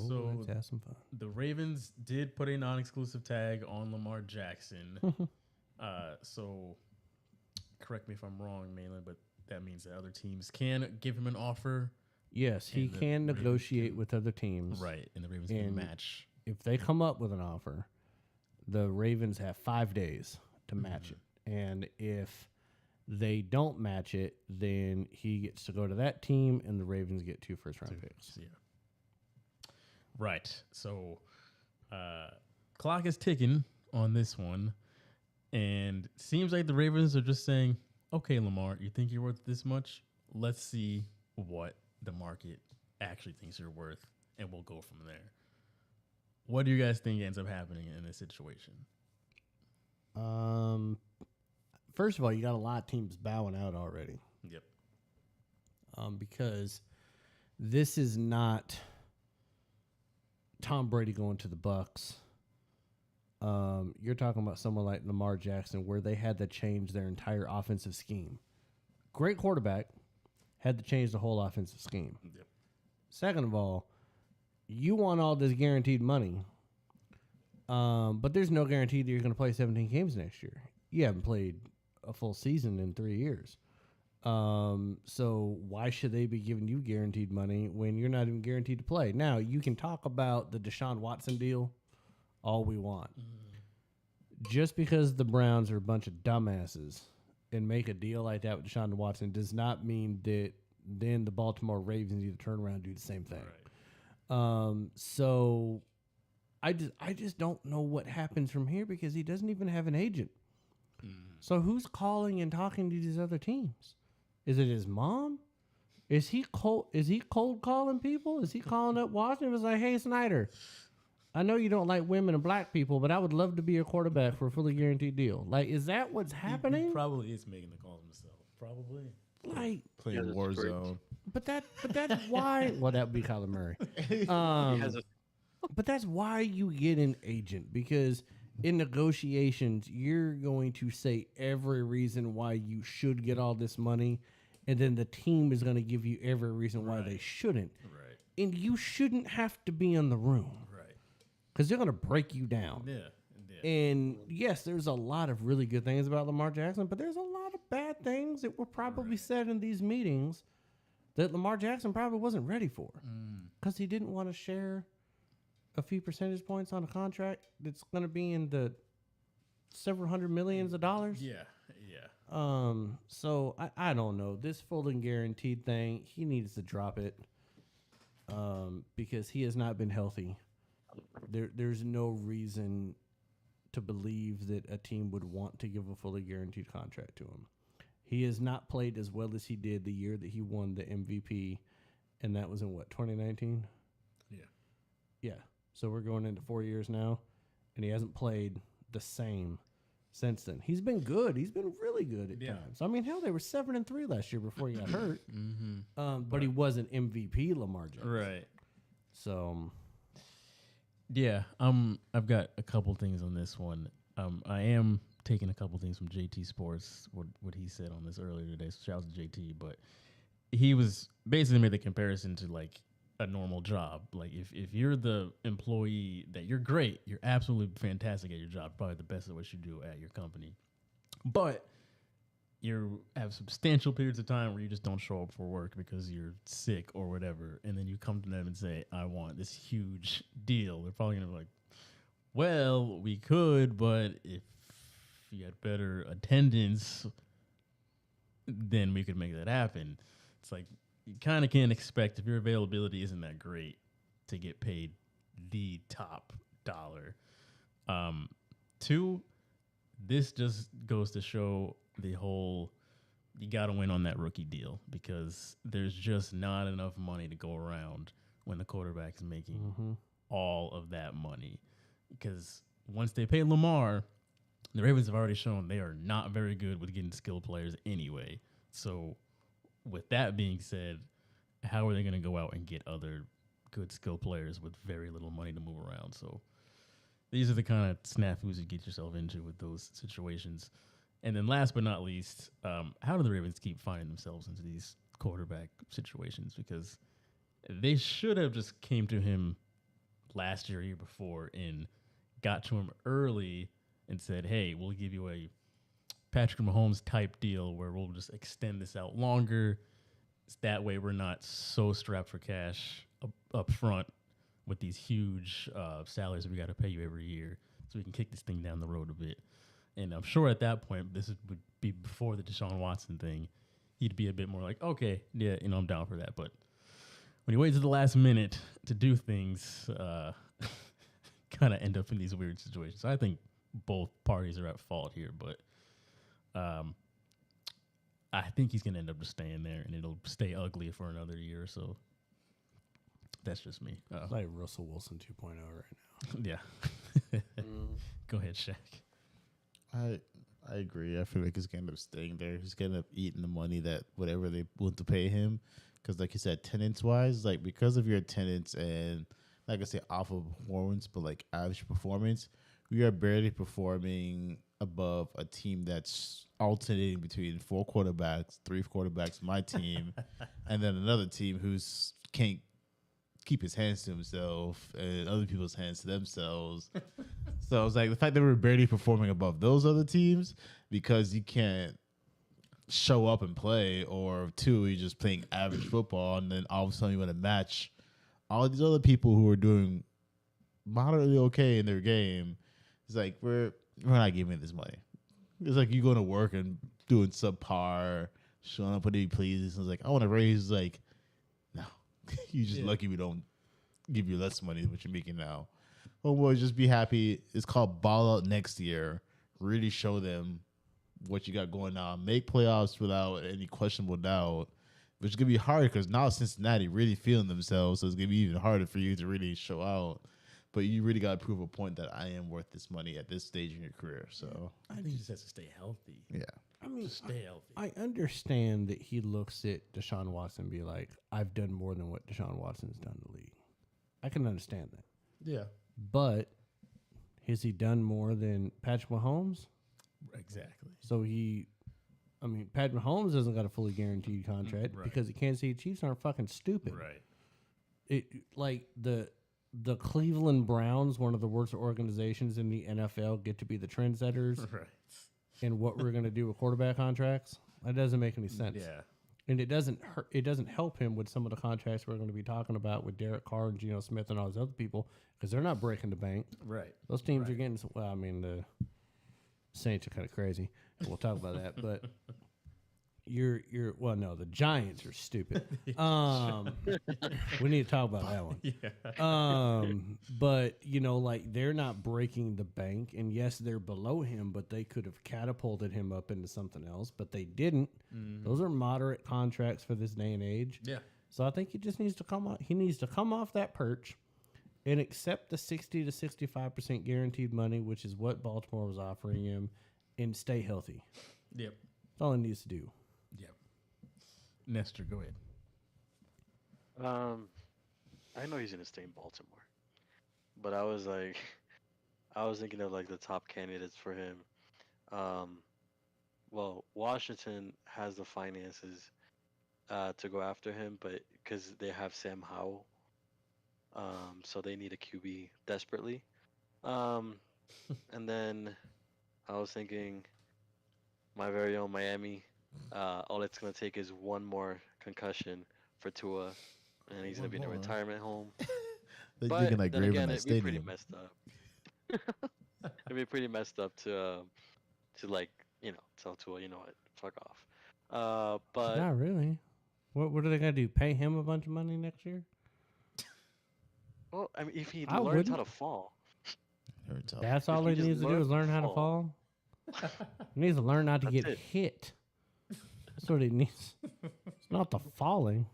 So let's have some fun. the Ravens did put a non-exclusive tag on Lamar Jackson. So correct me if I'm wrong, Malin, but that means that other teams can give him an offer. Yes, he And the can Ravens negotiate can- with other teams. Right, and the Ravens can And match. If they come up with an offer, the Ravens have 5 days to match it. And if they don't match it, then he gets to go to that team, and the Ravens get 2 first-round picks. Yeah. Right. So clock is ticking on this one. And seems like the Ravens are just saying, okay, Lamar, you think you're worth this much? Let's see what the market actually thinks you're worth, and we'll go from there. What do you guys think ends up happening in this situation? First of all, you got a lot of teams bowing out already. Yep. Because this is not Tom Brady going to the Bucks. You're talking about someone like Lamar Jackson, where they had to change their entire offensive scheme. Great quarterback, had to change the whole offensive scheme. Yep. Second of all, you want all this guaranteed money, but there's no guarantee that you're going to play 17 games next year. You haven't played a full season in 3 years. So why should they be giving you guaranteed money when you're not even guaranteed to play? Now, you can talk about the Deshaun Watson deal all we want. Just because the Browns are a bunch of dumbasses and make a deal like that with Deshaun Watson does not mean that then the Baltimore Ravens need to turn around and do the same thing. Right. So I just don't know what happens from here because he doesn't even have an agent. So who's calling and talking to these other teams? Is it his mom? Is he cold calling people? Is he calling up Washington? It was like, hey, Snyder, I know you don't like women and black people, but I would love to be your quarterback for a fully guaranteed deal. Like, is that what's happening? He probably is making the calls himself. Probably. Like, Playing Warzone. but that's why. Well, that would be Kyler Murray. But that's why you get an agent, because in negotiations, you're going to say every reason why you should get all this money, and then the team is going to give you every reason why they shouldn't. Right. And you shouldn't have to be in the room Right. because they're going to break you down. Yeah. And yes, there's a lot of really good things about Lamar Jackson, but there's a lot of bad things that were probably said in these meetings that Lamar Jackson probably wasn't ready for because he didn't want to share a few percentage points on a contract that's going to be in the several hundred millions of dollars. Yeah. Yeah. So I don't know. This full and guaranteed thing, he needs to drop it because he has not been healthy. There's no reason to believe that a team would want to give a fully guaranteed contract to him. He has not played as well as he did the year that he won the MVP, and that was in what, 2019? Yeah. So we're going into 4 years now, and he hasn't played the same since then. He's been good. He's been really good at times. I mean, hell, they were 7-3 last year before he got hurt. But he wasn't MVP Lamar Jackson. Right. So, yeah, I've got a couple things on this one. I am taking a couple things from JT Sports, what he said on this earlier today. So shout out to JT, but he was basically made the comparison to like a normal job. Like if you're the employee, that you're great, you're absolutely fantastic at your job, probably the best at what you do at your company, but you have substantial periods of time where you just don't show up for work because you're sick or whatever, and then you come to them and say, I want this huge deal. They're probably gonna be like, well, we could, but if you had better attendance, then we could make that happen. It's like, you kind of can't expect, if your availability isn't that great, to get paid the top dollar. Two, this just goes to show the whole, you got to win on that rookie deal, because there's just not enough money to go around when the quarterback's making all of that money. Because once they pay Lamar, the Ravens have already shown they are not very good with getting skilled players anyway. So with that being said, how are they going to go out and get other good skilled players with very little money to move around? So these are the kind of snafus you get yourself into with those situations. And then last but not least, how do the Ravens keep finding themselves into these quarterback situations? Because they should have just came to him last year, year before, and got to him early and said, hey, we'll give you a Patrick Mahomes type deal where we'll just extend this out longer. That way we're not so strapped for cash up front with these huge salaries that we got to pay you every year, so we can kick this thing down the road a bit. And I'm sure at that point, would be before the Deshaun Watson thing, he'd be a bit more like, okay, yeah, I'm down for that. But when you wait to the last minute to do things, kind of end up in these weird situations. So I think both parties are at fault here, but I think he's going to end up just staying there, and it'll stay ugly for another year or so. That's just me. It's like Russell Wilson 2.0 right now. Yeah. Go ahead, Shaq. I agree. I feel like he's going to end up staying there. He's going to end up eating the money that whatever they want to pay him. Because like you said, attendance-wise, like because of your attendance and, like I say, awful performance, but like average performance, we are barely performing above a team that's alternating between 4 quarterbacks, 3 quarterbacks, my team, and then another team who's can't keep his hands to himself and other people's hands to themselves. So I was like, the fact that we're barely performing above those other teams because you can't show up and play, or 2, you're just playing average football, and then all of a sudden you want to match all these other people who are doing moderately okay in their game. It's like, we're not giving this money. It's like you going to work and doing subpar, showing up when he pleases. It's like, I want to raise, like, no. You're just lucky we don't give you less money than what you're making now. Well, we'll just be happy. It's called ball out next year. Really show them what you got going on. Make playoffs without any questionable doubt, which is going to be hard because now Cincinnati really feeling themselves, so it's going to be even harder for you to really show out. But you really got to prove a point that I am worth this money at this stage in your career. So I think he just has to stay healthy. Yeah. I mean, Stay healthy. I understand that he looks at Deshaun Watson and be like, I've done more than what Deshaun Watson's done in the league. I can understand that. Yeah. But has he done more than Patrick Mahomes? Exactly. So Patrick Mahomes hasn't got a fully guaranteed contract because the Kansas City Chiefs aren't fucking stupid. Right. It like the Cleveland Browns, one of the worst organizations in the NFL, get to be the trendsetters. Right. And what we're going to do with quarterback contracts, that doesn't make any sense. Yeah. And it doesn't hurt. It doesn't help him with some of the contracts we're going to be talking about with Derek Carr and Geno Smith and all those other people, because they're not breaking the bank. Right. Those teams are getting. Well, I mean, the Saints are kind of crazy. And we'll talk about that, but you're well, no, the Giants are stupid. We need to talk about that one. But like they're not breaking the bank, and yes, they're below him, but they could have catapulted him up into something else, but they didn't. Those are moderate contracts for this day and age. Yeah. So I think he just needs to come off. He needs to come off that perch and accept the 60 to 65% guaranteed money, which is what Baltimore was offering him, and stay healthy. Yep. That's all he needs to do. Yep. Nestor, go ahead. I know he's gonna stay in Baltimore, but I was thinking of like the top candidates for him. Well, Washington has the finances to go after him, but because they have Sam Howell, so they need a QB desperately. And then I was thinking my very own Miami. All it's gonna take is one more concussion for Tua, and he's gonna be in a retirement home. They're But thinking like then Graven again, at it'd be pretty stadium. messed up. It'd be pretty messed up to like tell Tua, you know what, fuck off. But Not really. What are they gonna do? Pay him a bunch of money next year? well, I mean, if he I learns how wouldn't. to fall, Hurts off. That's all he he just needs to do is learn how to fall. He needs to learn not to That's get it. hit. That's what he needs. It's not the falling.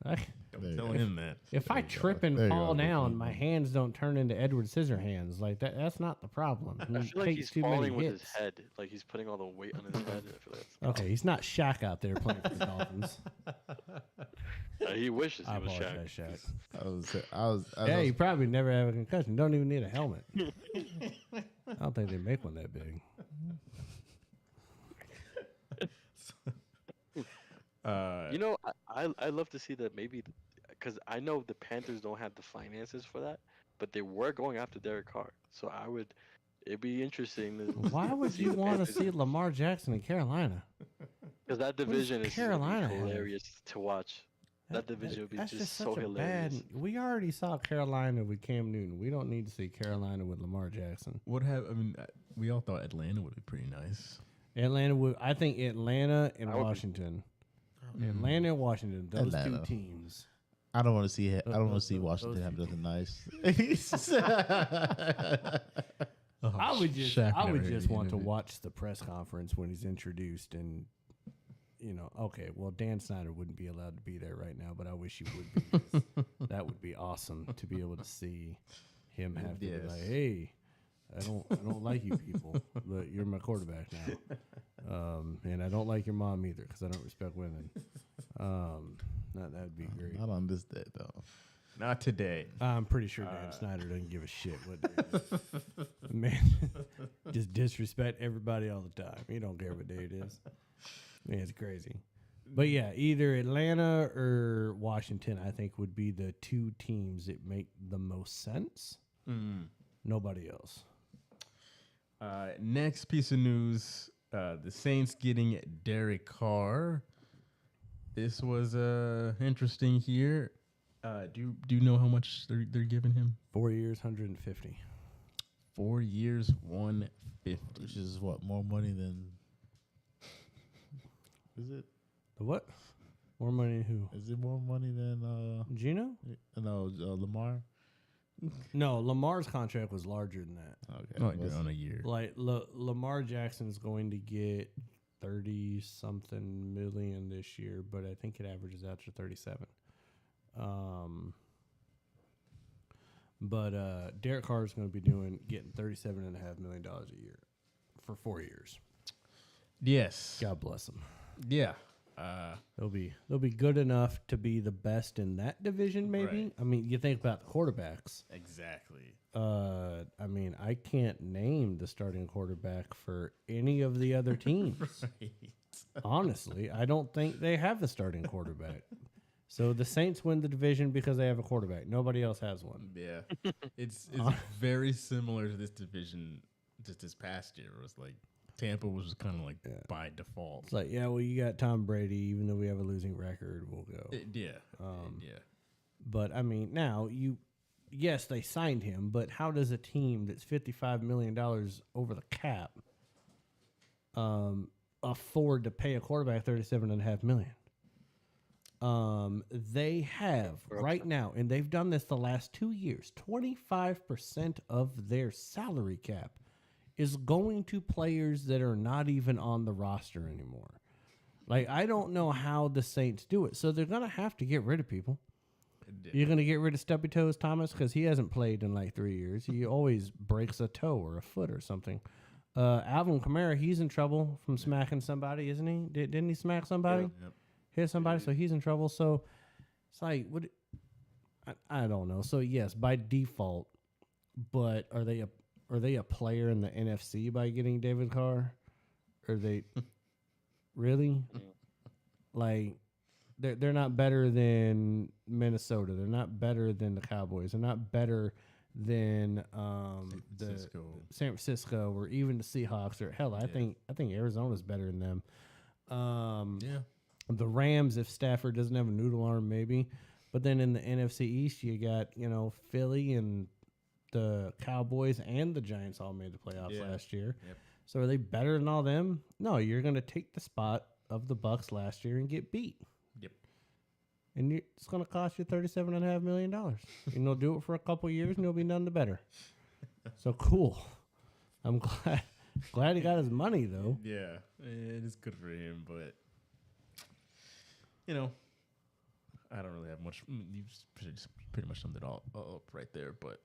There Don't you tell go. him that. If I There you go. trip and There you fall go. down, my hands don't turn into Edward Scissorhands. Like that's not the problem. I He feel like takes he's too many falling with hits. his head, like he's putting all the weight on his head. I feel like that's Okay, he's not Shaq out there playing for the Dolphins. he wishes I he was apologize, Shaq. Shaq. I was Yeah, you probably never have a concussion. Don't even need a helmet. I don't think they make one that big. You know, I love to see that maybe because I know the Panthers don't have the finances for that, but they were going after Derek Carr. So it'd be interesting. Why would you want to see Lamar Jackson in Carolina? Because that division is Carolina have? hilarious to watch. That division would be That's just such so a hilarious. bad. We already saw Carolina with Cam Newton. We don't need to see Carolina with Lamar Jackson. What have I mean? We all thought Atlanta would be pretty nice. Atlanta would. I think Atlanta and I would be- Washington. Atlanta and Washington. Those Atlanta. two teams. I don't want to see. I don't want to see those Washington two have nothing nice. I would just. Shaq I would never just want to hated it. watch the press conference when he's introduced and. Okay, well, Dan Snyder wouldn't be allowed to be there right now, but I wish he would be. 'Cause that would be awesome to be able to see him have to be Yes. like, "Hey, I don't like you people, but you're my quarterback now, and I don't like your mom either because I don't respect women." That'd be great. Not on this day though. Not today. I'm pretty sure Dan Snyder doesn't give a shit what day it is. Man, just disrespect everybody all the time. He don't care what day it is. Man, it's crazy. But yeah, either Atlanta or Washington, I think, would be the two teams that make the most sense. Nobody else. Next piece of news: the Saints getting Derek Carr. This was interesting here. Do you know how much they're giving him? 4 years, 150. 4 years, 150. Which is what, more money than? Is it? The what? More money than Is it more money than? who? Gino? No, Lamar. No, Lamar's contract was larger than that. Okay. Like what's- on a year. Like Lamar Jackson's going to get 30-something million this year, but I think it averages out to 37. But Derek Carr is going to be getting $37.5 million a year for 4 years. Yes. God bless him. Yeah. They'll be good enough to be the best in that division. Maybe. Right. I mean, you think about the quarterbacks. Exactly. I mean, I can't name the starting quarterback for any of the other teams. Right. Honestly, I don't think they have a starting quarterback. So the Saints win the division because they have a quarterback. Nobody else has one. Yeah. It's very similar to this division just this past year. It was like Tampa was kind of like by default. It's like, yeah, well, you got Tom Brady. Even though we have a losing record, we'll go. Yeah. But I mean, now yes, they signed him, but how does a team that's $55 million over the cap afford to pay a quarterback $37.5 million. They have right now, and they've done this the last 2 years, 25% of their salary cap is going to players that are not even on the roster anymore. Like, I don't know how the Saints do it. So they're going to have to get rid of people. You're going to get rid of Stubby Toes Thomas because he hasn't played in like 3 years. He always breaks a toe or a foot or something. Alvin Kamara, he's in trouble from smacking somebody, isn't he? Didn't he smack somebody? Yep. Hit somebody, so he's in trouble. So it's like, what? I don't know. So yes, by default, but are they a player in the NFC by getting David Carr? Are they really? Like, they're not better than Minnesota. They're not better than the Cowboys. They're not better than the San Francisco or even the Seahawks. Or hell, I think Arizona's better than them. The Rams, if Stafford doesn't have a noodle arm, maybe. But then in the NFC East, you got, Philly and the Cowboys and the Giants all made the playoffs last year. Yep. So are they better than all them? No, you're going to take the spot of the Bucks last year and get beat. Yep. And it's going to cost you $37.5 million. And they'll do it for a couple years, and you'll be none the better. So cool. I'm glad he got his money, though. Yeah, it is good for him, but I don't really have much. You pretty much summed it all up right there. But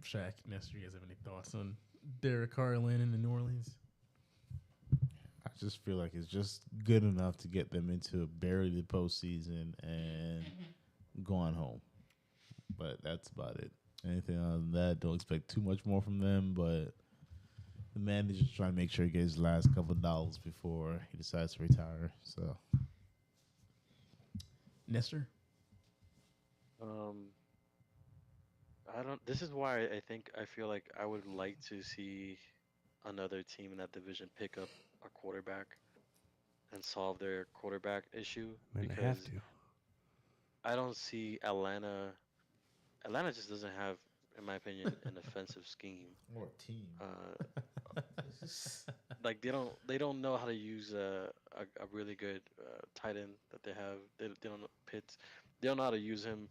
Shaq, Nestor, you guys have any thoughts on Derek Carr landing in New Orleans? I just feel like it's just good enough to get them into barely the postseason and going home. But that's about it. Anything other than that, don't expect too much more from them. But the manager's trying to make sure he gets his last couple of dollars before he decides to retire. So, Nestor? This is why I feel like I would like to see another team in that division pick up a quarterback and solve their quarterback issue. Man, they have to. I don't see Atlanta. Atlanta just doesn't have, in my opinion, an offensive scheme. or team. Like they don't know how to use a really good tight end that they have. They don't know Pitts. They don't know how to use him.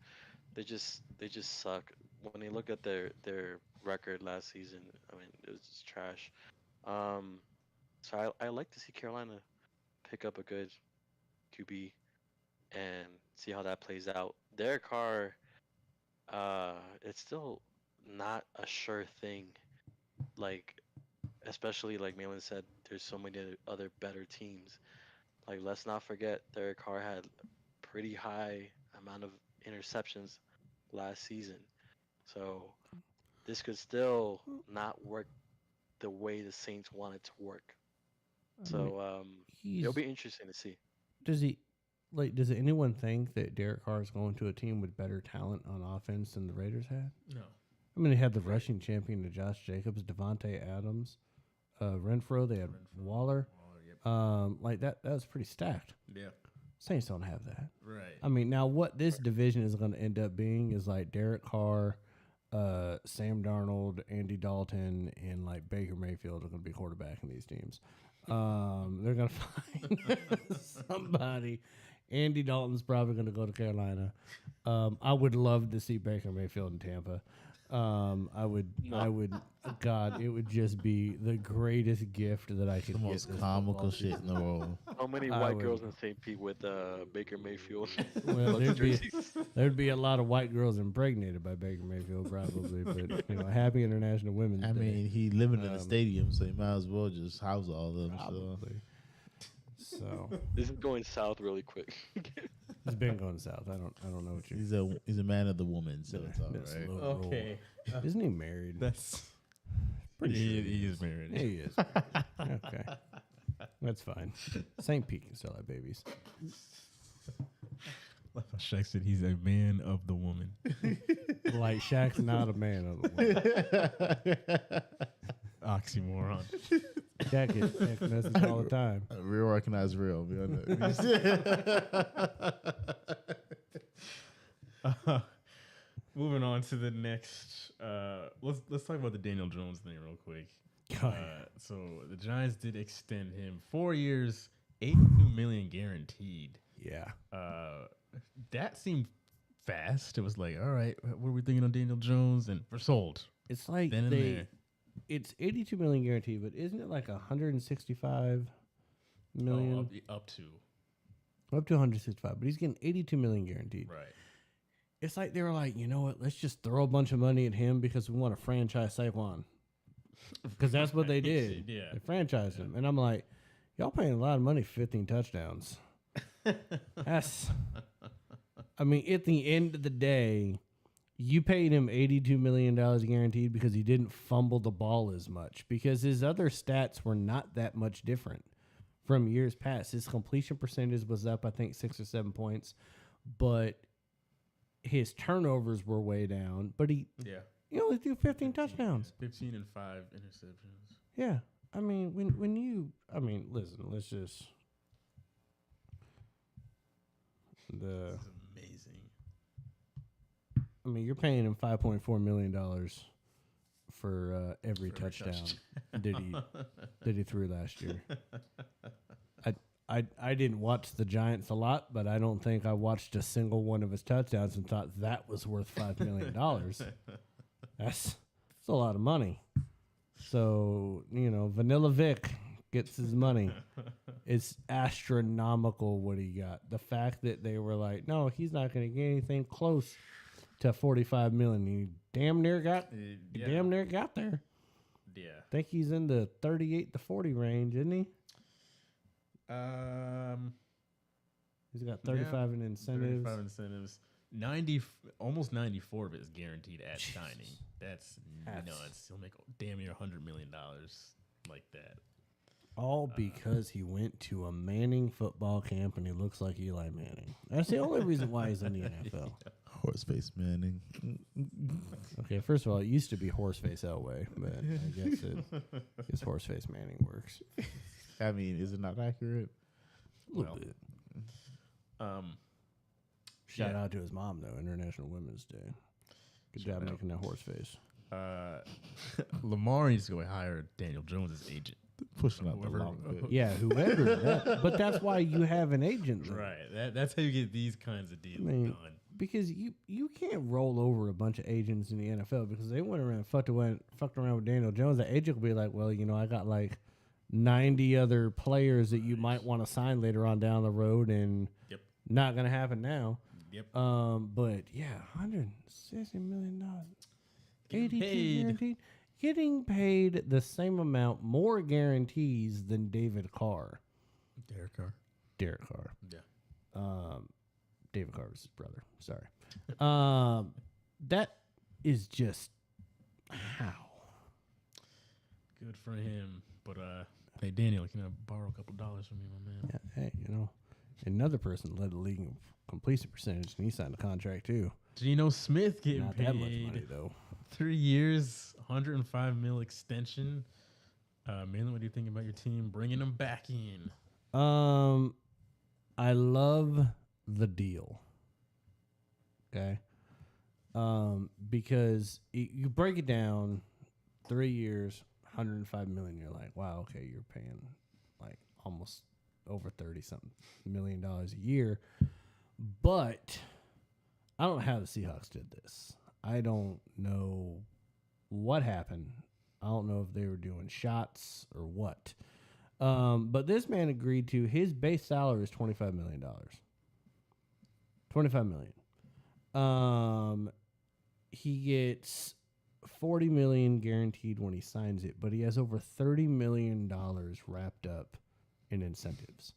They just suck. When you look at their record last season, I mean, it was just trash. So I like to see Carolina pick up a good QB and see how that plays out. Derek Carr, it's still not a sure thing. Like, especially like Malin said, there's so many other better teams. Like, let's not forget Derek Carr had a pretty high amount of interceptions last season. So this could still not work the way the Saints want it to work. So it'll be interesting to see. Does anyone think that Derek Carr is going to a team with better talent on offense than the Raiders had? No. I mean, they had the rushing champion, Josh Jacobs, Devontae Adams, Renfro. They had Waller. Yep. That was pretty stacked. Yeah. Saints don't have that. Right. I mean, now what this division is going to end up being is like Derek Carr, Sam Darnold, Andy Dalton, and like Baker Mayfield are going to be quarterbacking these teams. They're going to find somebody. Andy Dalton's probably going to go to Carolina. I would love to see Baker Mayfield in Tampa. I would. God, it would just be the greatest gift that I could The get. most this comical football shit in the world. How many I white would- girls in St. Pete with Baker Mayfield? Well, Lucky jerseys? there'd be a lot of white girls impregnated by Baker Mayfield, probably. But Happy International Women's I Day. mean, he living in a stadium, so he might as well just house all of them. Probably. So This is going south really quick. it's been going south. I don't know what So you're. he's a man of the woman, so it's all That's a right. low roll. Okay. Isn't he married? That's Pretty sure he is married. He is. Okay. That's fine. St. Pete can still have babies. Like Shaq said, he's a man of the woman. Like Shaq's not a man of the world. Oxymoron. Shaq gets text messages all the time. Real recognize real. Be honest. Moving on to the next. Let's talk about the Daniel Jones thing real quick. So the Giants did extend him 4 years, $82 million guaranteed. Yeah. That seemed fast. It was like, all right, what are we thinking on Daniel Jones? And we're sold. It's like Then and there. it's 82 million guaranteed, but isn't it like 165 million? Up to. Up to 165, but he's getting 82 million guaranteed. Right. It's like they were like, you know what? Let's just throw a bunch of money at him because we want to franchise Saquon. Because that's what they did. Yeah. They franchised him. And I'm like, y'all paying a lot of money for 15 touchdowns. That's, I mean, at the end of the day, you paid him $82 million guaranteed because he didn't fumble the ball as much. Because his other stats were not that much different from years past. His completion percentage was up, I think, 6 or 7 points. But his turnovers were way down. But he only threw 15 touchdowns. 15 and 5 interceptions. Yeah. I mean, when you, I mean, listen, let's just. This is amazing. I mean, you're paying him $5.4 million for every touchdown that he threw last year. I didn't watch the Giants a lot, but I don't think I watched a single one of his touchdowns and thought that was worth $5 million. That's a lot of money. So, Vanilla Vic gets his money. It's astronomical what he got. The fact that they were like, no, he's not going to get anything close to $45 million. He damn near got there. Yeah. I think he's in the 38 to 40 range, isn't he? He's got 35 in incentives. 35 incentives. Almost 94 of it is guaranteed at signing. That's nuts. He'll make damn near $100 million like that. All because he went to a Manning football camp and he looks like Eli Manning. That's the only reason why he's in the NFL. Horseface Manning. Okay, first of all, it used to be Horseface Elway, but I guess Horseface Manning works. I mean, is it not accurate? A little bit. Shout out to his mom, though, International Women's Day. Good job making that horse face. Lamar needs to go hire Daniel Jones as agent. Pushing out the long bit. Yeah, whoever that. But that's why you have an agent. Though. Right. That's how you get these kinds of deals done. Because you can't roll over a bunch of agents in the NFL because they went around and fucked around with Daniel Jones. The agent will be like, well, I got like 90 other players that you might want to sign later on down the road, and not going to happen now. Yep. But yeah, $160 million, 82 guaranteed, getting paid the same amount, more guarantees than David Carr. Derek Carr. Yeah. David Carr was his brother. Sorry. That is just how. Good for him. But hey, Daniel, can I borrow a couple dollars from you, my man? Yeah. Hey, another person led the league in completion percentage, and he signed a contract too. Geno Smith getting Not paid that much money though. 3 years, $105 million extension. Mainly, what do you think about your team bringing him back in? I love the deal. Okay. Because you break it down, 3 years, $105 million. You're like, wow, okay, you're paying like almost over $30-something million a year. But I don't know how the Seahawks did this. I don't know what happened. I don't know if they were doing shots or what. But this man agreed to his base salary is $25 million. $25 million. He gets $40 million guaranteed when he signs it, but he has over $30 million wrapped up in incentives.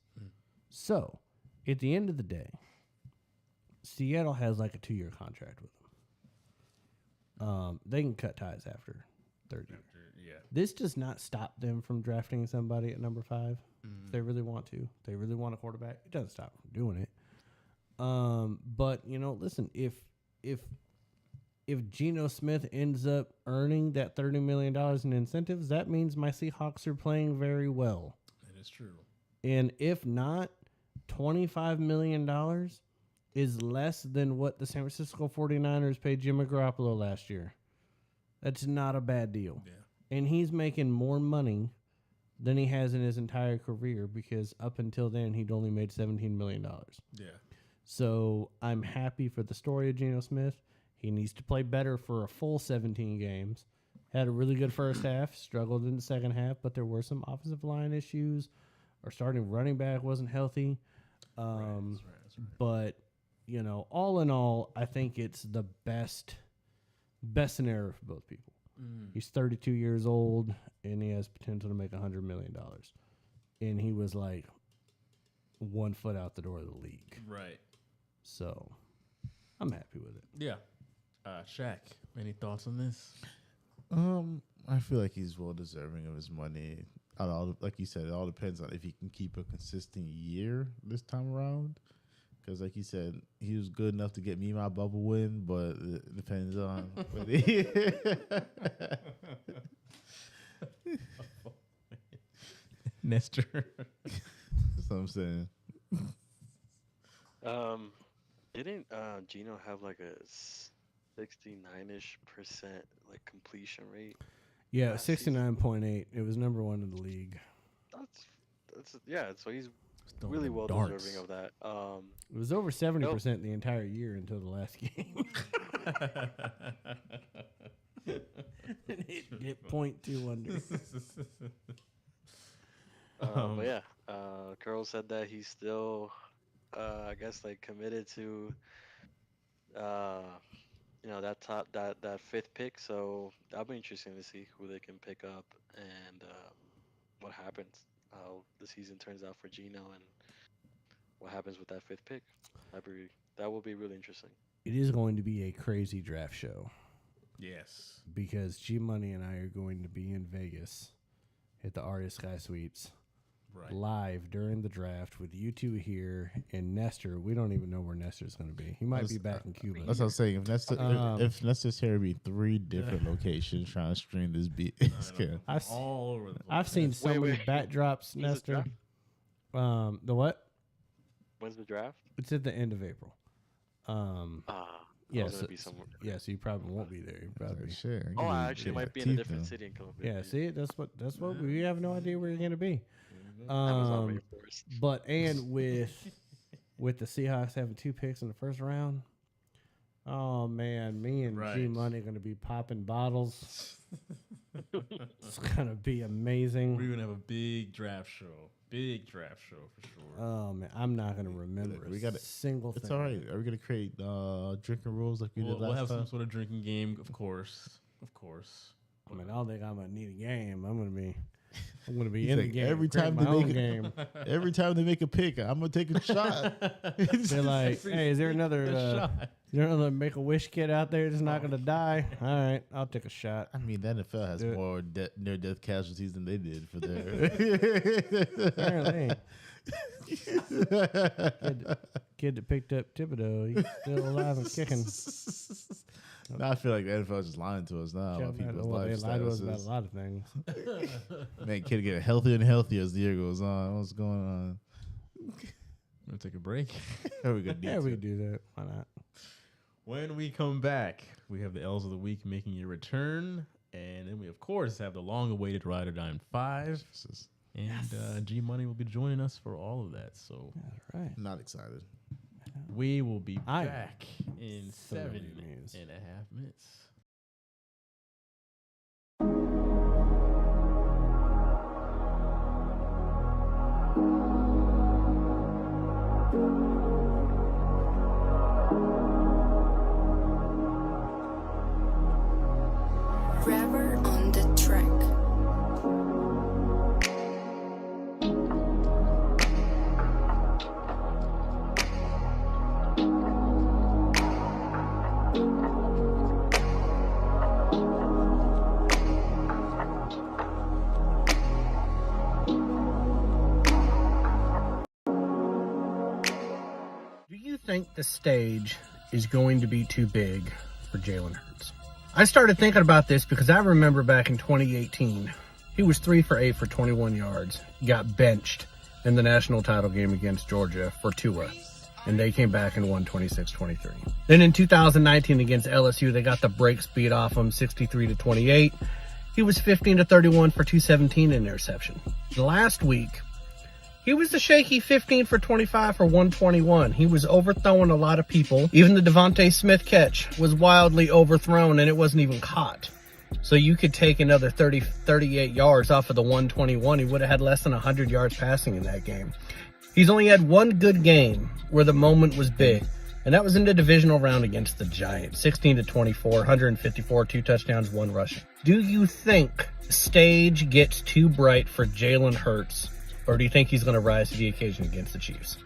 So, at the end of the day, Seattle has like a 2-year contract with him. They can cut ties after 30 years. Yeah. This does not stop them from drafting somebody at number 5 if they really want to. If they really want a quarterback, it doesn't stop them from doing it. But listen, if Geno Smith ends up earning that $30 million in incentives, that means my Seahawks are playing very well. That is true. And if not, $25 million is less than what the San Francisco 49ers paid Jimmy Garoppolo last year. That's not a bad deal. Yeah. And he's making more money than he has in his entire career because up until then, he'd only made $17 million. Yeah. So I'm happy for the story of Geno Smith. He needs to play better for a full 17 games. Had a really good first half, struggled in the second half, but there were some offensive line issues. Our starting running back wasn't healthy. That's right. But, you know, all in all, I think it's the best scenario for both people. He's 32 years old, and he has potential to make $100 million. And he was like 1 foot out the door of the league. Right. So I'm happy with it. Yeah. Shaq, any thoughts on this? I feel like he's well deserving of his money. Like you said, it all depends on if he can keep a consistent year this time around. Because, like you said, he was good enough to get me my bubble win, but it depends on whether he Nestor. That's what I'm saying. Didn't Geno have like a 69-ish% like completion rate? Yeah, last season? 69.8. It was number 1 in the league. That's yeah. So he's Still really them well darts. deserving of that. It was over 70% the entire year until the last game. It hit .2 under. But yeah, Curl said that he's still, I guess, like committed to, that fifth pick. So that'll be interesting to see who they can pick up and what happens, how the season turns out for Geno and what happens with that fifth pick. That will be really interesting. It is going to be a crazy draft show Yes. because G Money and I are going to be in Vegas at the Aria Sky Suites Right. live during the draft with you two here and Nestor. We don't even know where Nestor's going to be. He might be back in Cuba. That's what I'm saying. If Nestor's here, it'd be 3 different locations trying to stream this beat. All over the place. I've seen so many backdrops, When's the Nestor. draft? The what? When's the draft? It's at the end of April. Yeah, I was so, gonna be somewhere. yeah, so you probably won't be there. You probably Shit. Oh, I actually might be in a different city in Colombia. Yeah, see, that's what we have no idea where you're gonna be. Amazon rainforest. But and with the Seahawks having 2 picks in the first round, oh man, me and G Right. Money are gonna be popping bottles. It's gonna be amazing. We're gonna have a big draft show. Big draft show for sure. Oh man, I'm not gonna remember We a gotta- single thing. It's all right. Are we gonna create drinking rules like we did We'll last have time? some sort of drinking game, of course. Of course. I mean, I don't think I'm gonna need a game. I'm gonna be He's in like, the game every create time my they own make game. Every time they make a pick, I'm gonna take a shot. They're like, hey, is there another Make a Wish kid out there that's not gonna die? All right, I'll take a shot. I mean, the NFL has Do it. more near-death casualties than they did for their. Apparently, kid that picked up Thibodeau, he's still alive and kicking. Now I feel like the NFL is just lying to us now about people's Well, they life lied to us about a statuses. lot of things. Man, kid get healthier and healthier as the year goes on. What's going on? We'll take a break. Are we gonna need Yeah, we to? could do that. Why not? When we come back, we have the L's of the week making a return. And then we, of course, have the long-awaited Ride or Die 5. And G Money will be joining us for all of that. So All right. Not excited. we will be I am back in thoroughly 7.5 minutes. Rapper on the track. Do you think the stage is going to be too big for Jalen Hurts? I started thinking about this because I remember back in 2018, he was 3 for 8 for 21 yards, got benched in the national title game against Georgia for Tua, and they came back and won 26-23. Then in 2019 against LSU, they got the brakes beat off them 63-28, he was 15 to 31 for 217 and interception. Last week, he was the shaky 15 for 25 for 121. He was overthrowing a lot of people. Even the Devontae Smith catch was wildly overthrown, and it wasn't even caught. So you could take another 38 yards off of the 121. He would have had less than 100 yards passing in that game. He's only had one good game where the moment was big, and that was in the divisional round against the Giants. 16 to 24, 154, 2 touchdowns, 1 rushing. Do you think the stage gets too bright for Jalen Hurts, or do you think he's going to rise to the occasion against the Chiefs?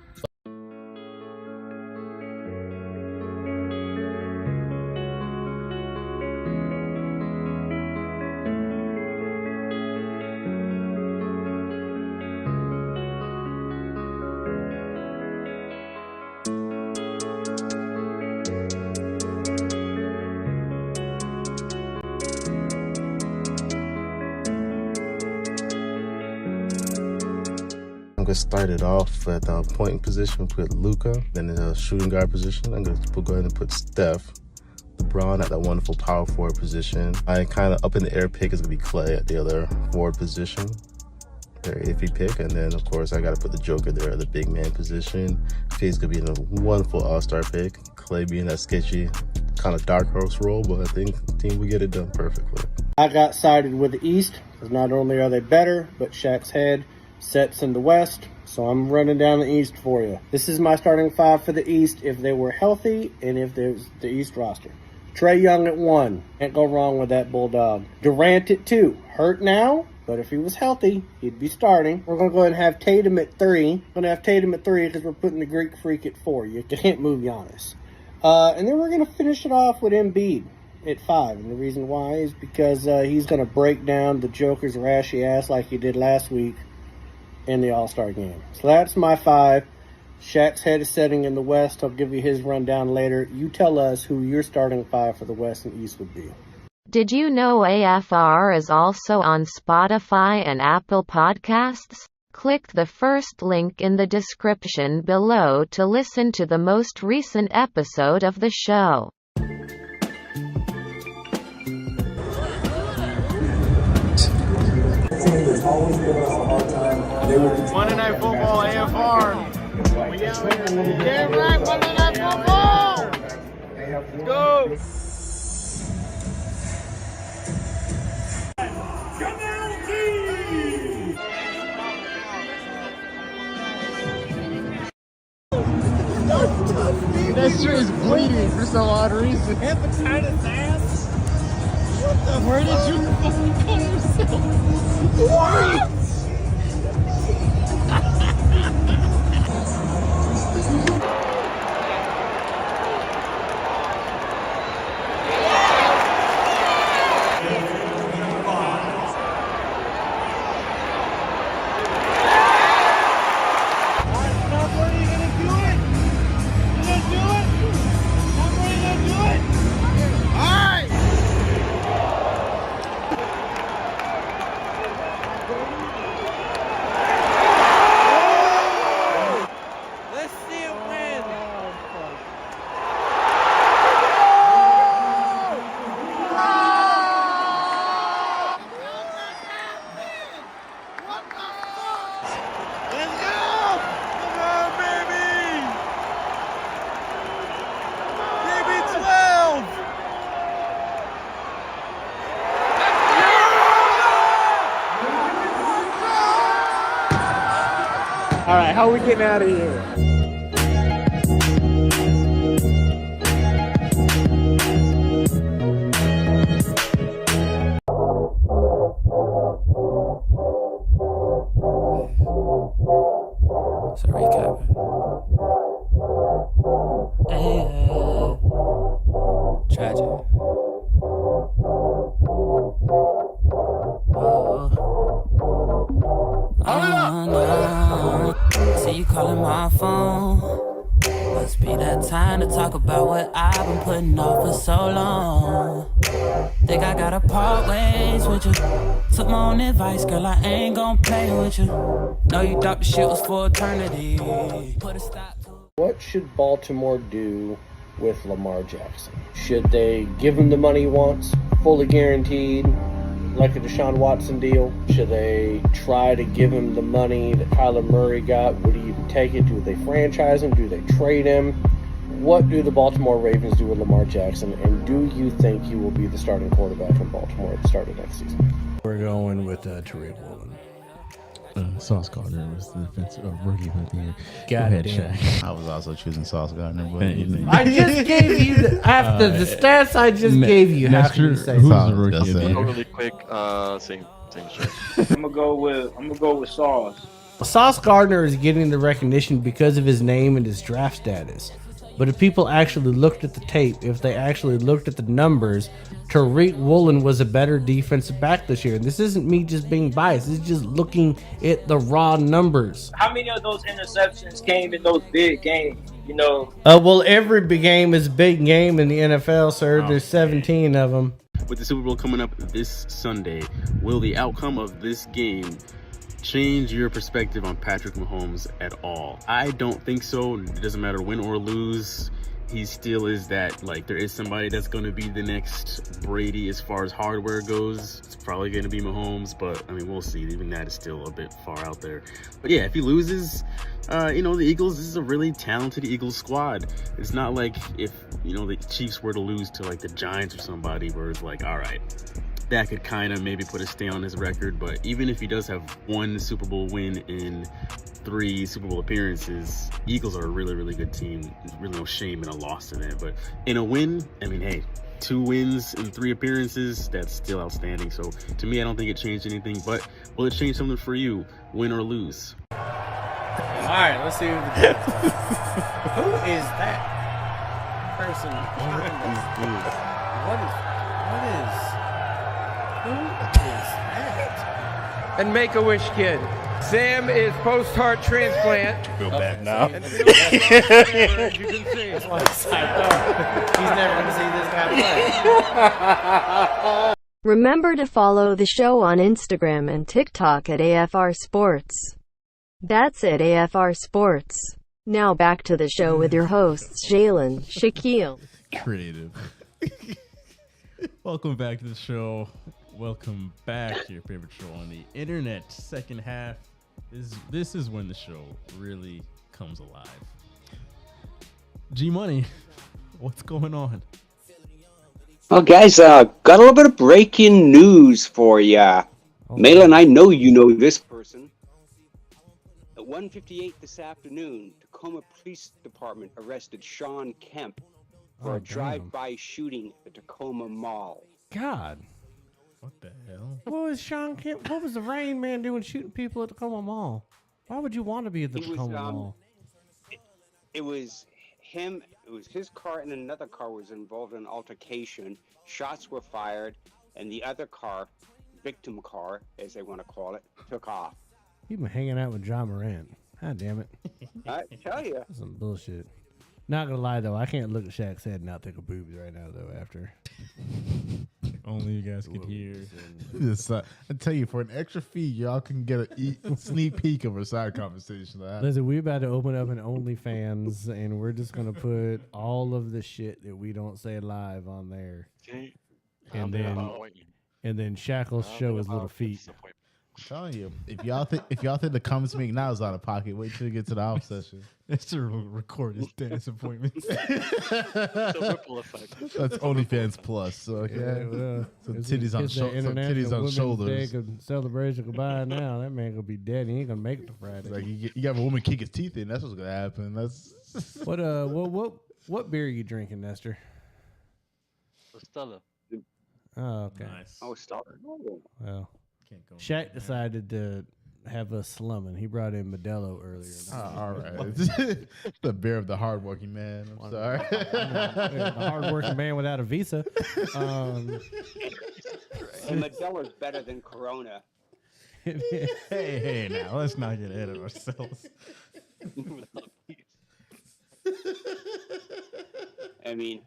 I'm going to start it off at the point position, put Luka. Then in the shooting guard position, I'm going to go ahead and put Steph. LeBron at that wonderful power forward position. I kind of up in the air pick is going to be Clay at the other forward position. Very iffy pick. And then, of course, I got to put the Joker there at the big man position. Clay's going to be in a wonderful all-star pick. Clay being that sketchy kind of dark horse role, but I think the team will get it done perfectly. I got sided with the East, because not only are they better, but Shaq's head sets in the West, so I'm running down the East for you. This is my starting 5 for the East if they were healthy and if there's the East roster. Trae Young at 1. Can't go wrong with that Bulldog. Durant at 2. Hurt now, but if he was healthy, he'd be starting. We're going to go ahead and have Tatum at 3. We're going to have Tatum at 3 because we're putting the Greek Freak at 4. You can't move Giannis. And then we're going to finish it off with Embiid at 5. And the reason why is because he's going to break down the Joker's rashy ass like he did last week in the All-Star game. So that's my 5. Shaq's head is setting in the West. I'll give you his rundown later. You tell us who your starting 5 for the West and East would be. Did you know AFR is also on Spotify and Apple Podcasts? Click the first link in the description below to listen to the most recent episode of the show. Monday Night Football, AFR. We out here. Damn right, Monday Night Football. Let's go. That shit is bleeding for some odd reason. Hepatitis ass? What the? Where did you fucking cut yourself? What? All right, how are we getting out of here? It's a recap. Tragic. See you calling my phone. Must be that time to talk about what I've been putting off for so long. Think I gotta part ways with you. Took my own advice, girl, I ain't gon' play with you. Know you thought the shit was for eternity. Put a stop to it. What should Baltimore do with Lamar Jackson? Should they give him the money he wants, fully guaranteed, like a Deshaun Watson deal? Should they try to give him the money that Kyler Murray got? Would he even take it? Do they franchise him? Do they trade him? What do the Baltimore Ravens do with Lamar Jackson? And do you think he will be the starting quarterback in Baltimore at the start of next season? We're going with Tariq Woolen. Sauce Gardner was the defensive rookie of the year. Go God ahead, damn. Shaq. I was also choosing Sauce Gardner. But I just gave you after the stats I just gave you. How can you say who's Sauce? the rookie of the year? Really quick, same shit. I'm gonna go with Sauce. Sauce Gardner is getting the recognition because of his name and his draft status. But if people actually looked at the tape, if they actually looked at the numbers, Tariq Woolen was a better defensive back this year. And this isn't me just being biased. This is just looking at the raw numbers. How many of those interceptions came in those big games? You know. Well, every big game is a big game in the NFL, sir. There's 17 of them. With the Super Bowl coming up this Sunday, will the outcome of this game change your perspective on Patrick Mahomes at all? I don't think so. It doesn't matter win or lose. He still is that, like, there is somebody that's going to be the next Brady as far as hardware goes. It's probably going to be Mahomes, but, I mean, we'll see. Even that is still a bit far out there. But, yeah, if he loses, you know, the Eagles, this is a really talented Eagles squad. It's not like if, you know, the Chiefs were to lose to, like, the Giants or somebody where it's like, all right, that could kind of maybe put a stain on his record. But even if he does have one Super Bowl win in 3 Super Bowl appearances, Eagles are a really, really good team. There's really no shame in a loss in it. But in a win, I mean, hey, 2 wins in 3 appearances, that's still outstanding. So to me, I don't think it changed anything. But will it change something for you, win or lose? All right, let's see who the judge is. Who is that person? What is who is that? And Make-A-Wish kid. Sam is post-heart transplant. Feel bad now. You can see. That's why he's psyched up. He's never going to see this guy play. Remember to follow the show on Instagram and TikTok at AFR Sports. That's it, AFR Sports. Now back to the show with your hosts, Jalen, Shaquille. Creative. Welcome back to the show. Welcome back to your favorite show on the internet. Second half. This is when the show really comes alive. G Money, what's going on? Well, guys, got a little bit of breaking news for ya. Malin, I know you know this person. At 1:58 this afternoon, Tacoma Police Department arrested Sean Kemp for a drive-by shooting at the Tacoma Mall. God. What the hell? What was Sean Kemp? What was the Rain Man doing shooting people at the Tacoma Mall? Why would you want to be at the Tacoma Mall? It was him. It was his car and another car was involved in an altercation. Shots were fired, and the other car, victim car, as they want to call it, took off. You've been hanging out with John Morant. God damn it. I tell you. That's some bullshit. Not gonna lie though, I can't look at Shaq's head and not think of boobs right now though. After only you guys could hear. This, I tell you, for an extra fee, y'all can get a sneak peek of a side conversation. Listen, we're about to open up an OnlyFans, and we're just gonna put all of the shit that we don't say live on there, and then Shaq will show his little feet. I'm telling you, if y'all think the comments make now is out of pocket, wait till you get to the off session. It's to record his dance appointments. The ripple effect. That's OnlyFans Plus. So yeah, some titties on shoulders. Day of celebration goodbye now. That man gonna be dead. He ain't gonna make it to Friday. Like you got a woman kick his teeth in. That's what's gonna happen. That's what beer are you drinking, Nestor? Stella. Oh, okay. Nice. Oh, Stella. Well, can't go. Shaq decided to have us slumming. He brought in Modelo earlier. All right. The beer of the hardworking man. I'm sorry. The hardworking man without a visa. And Modelo's better than Corona. Hey, now let's not get ahead of ourselves. I mean,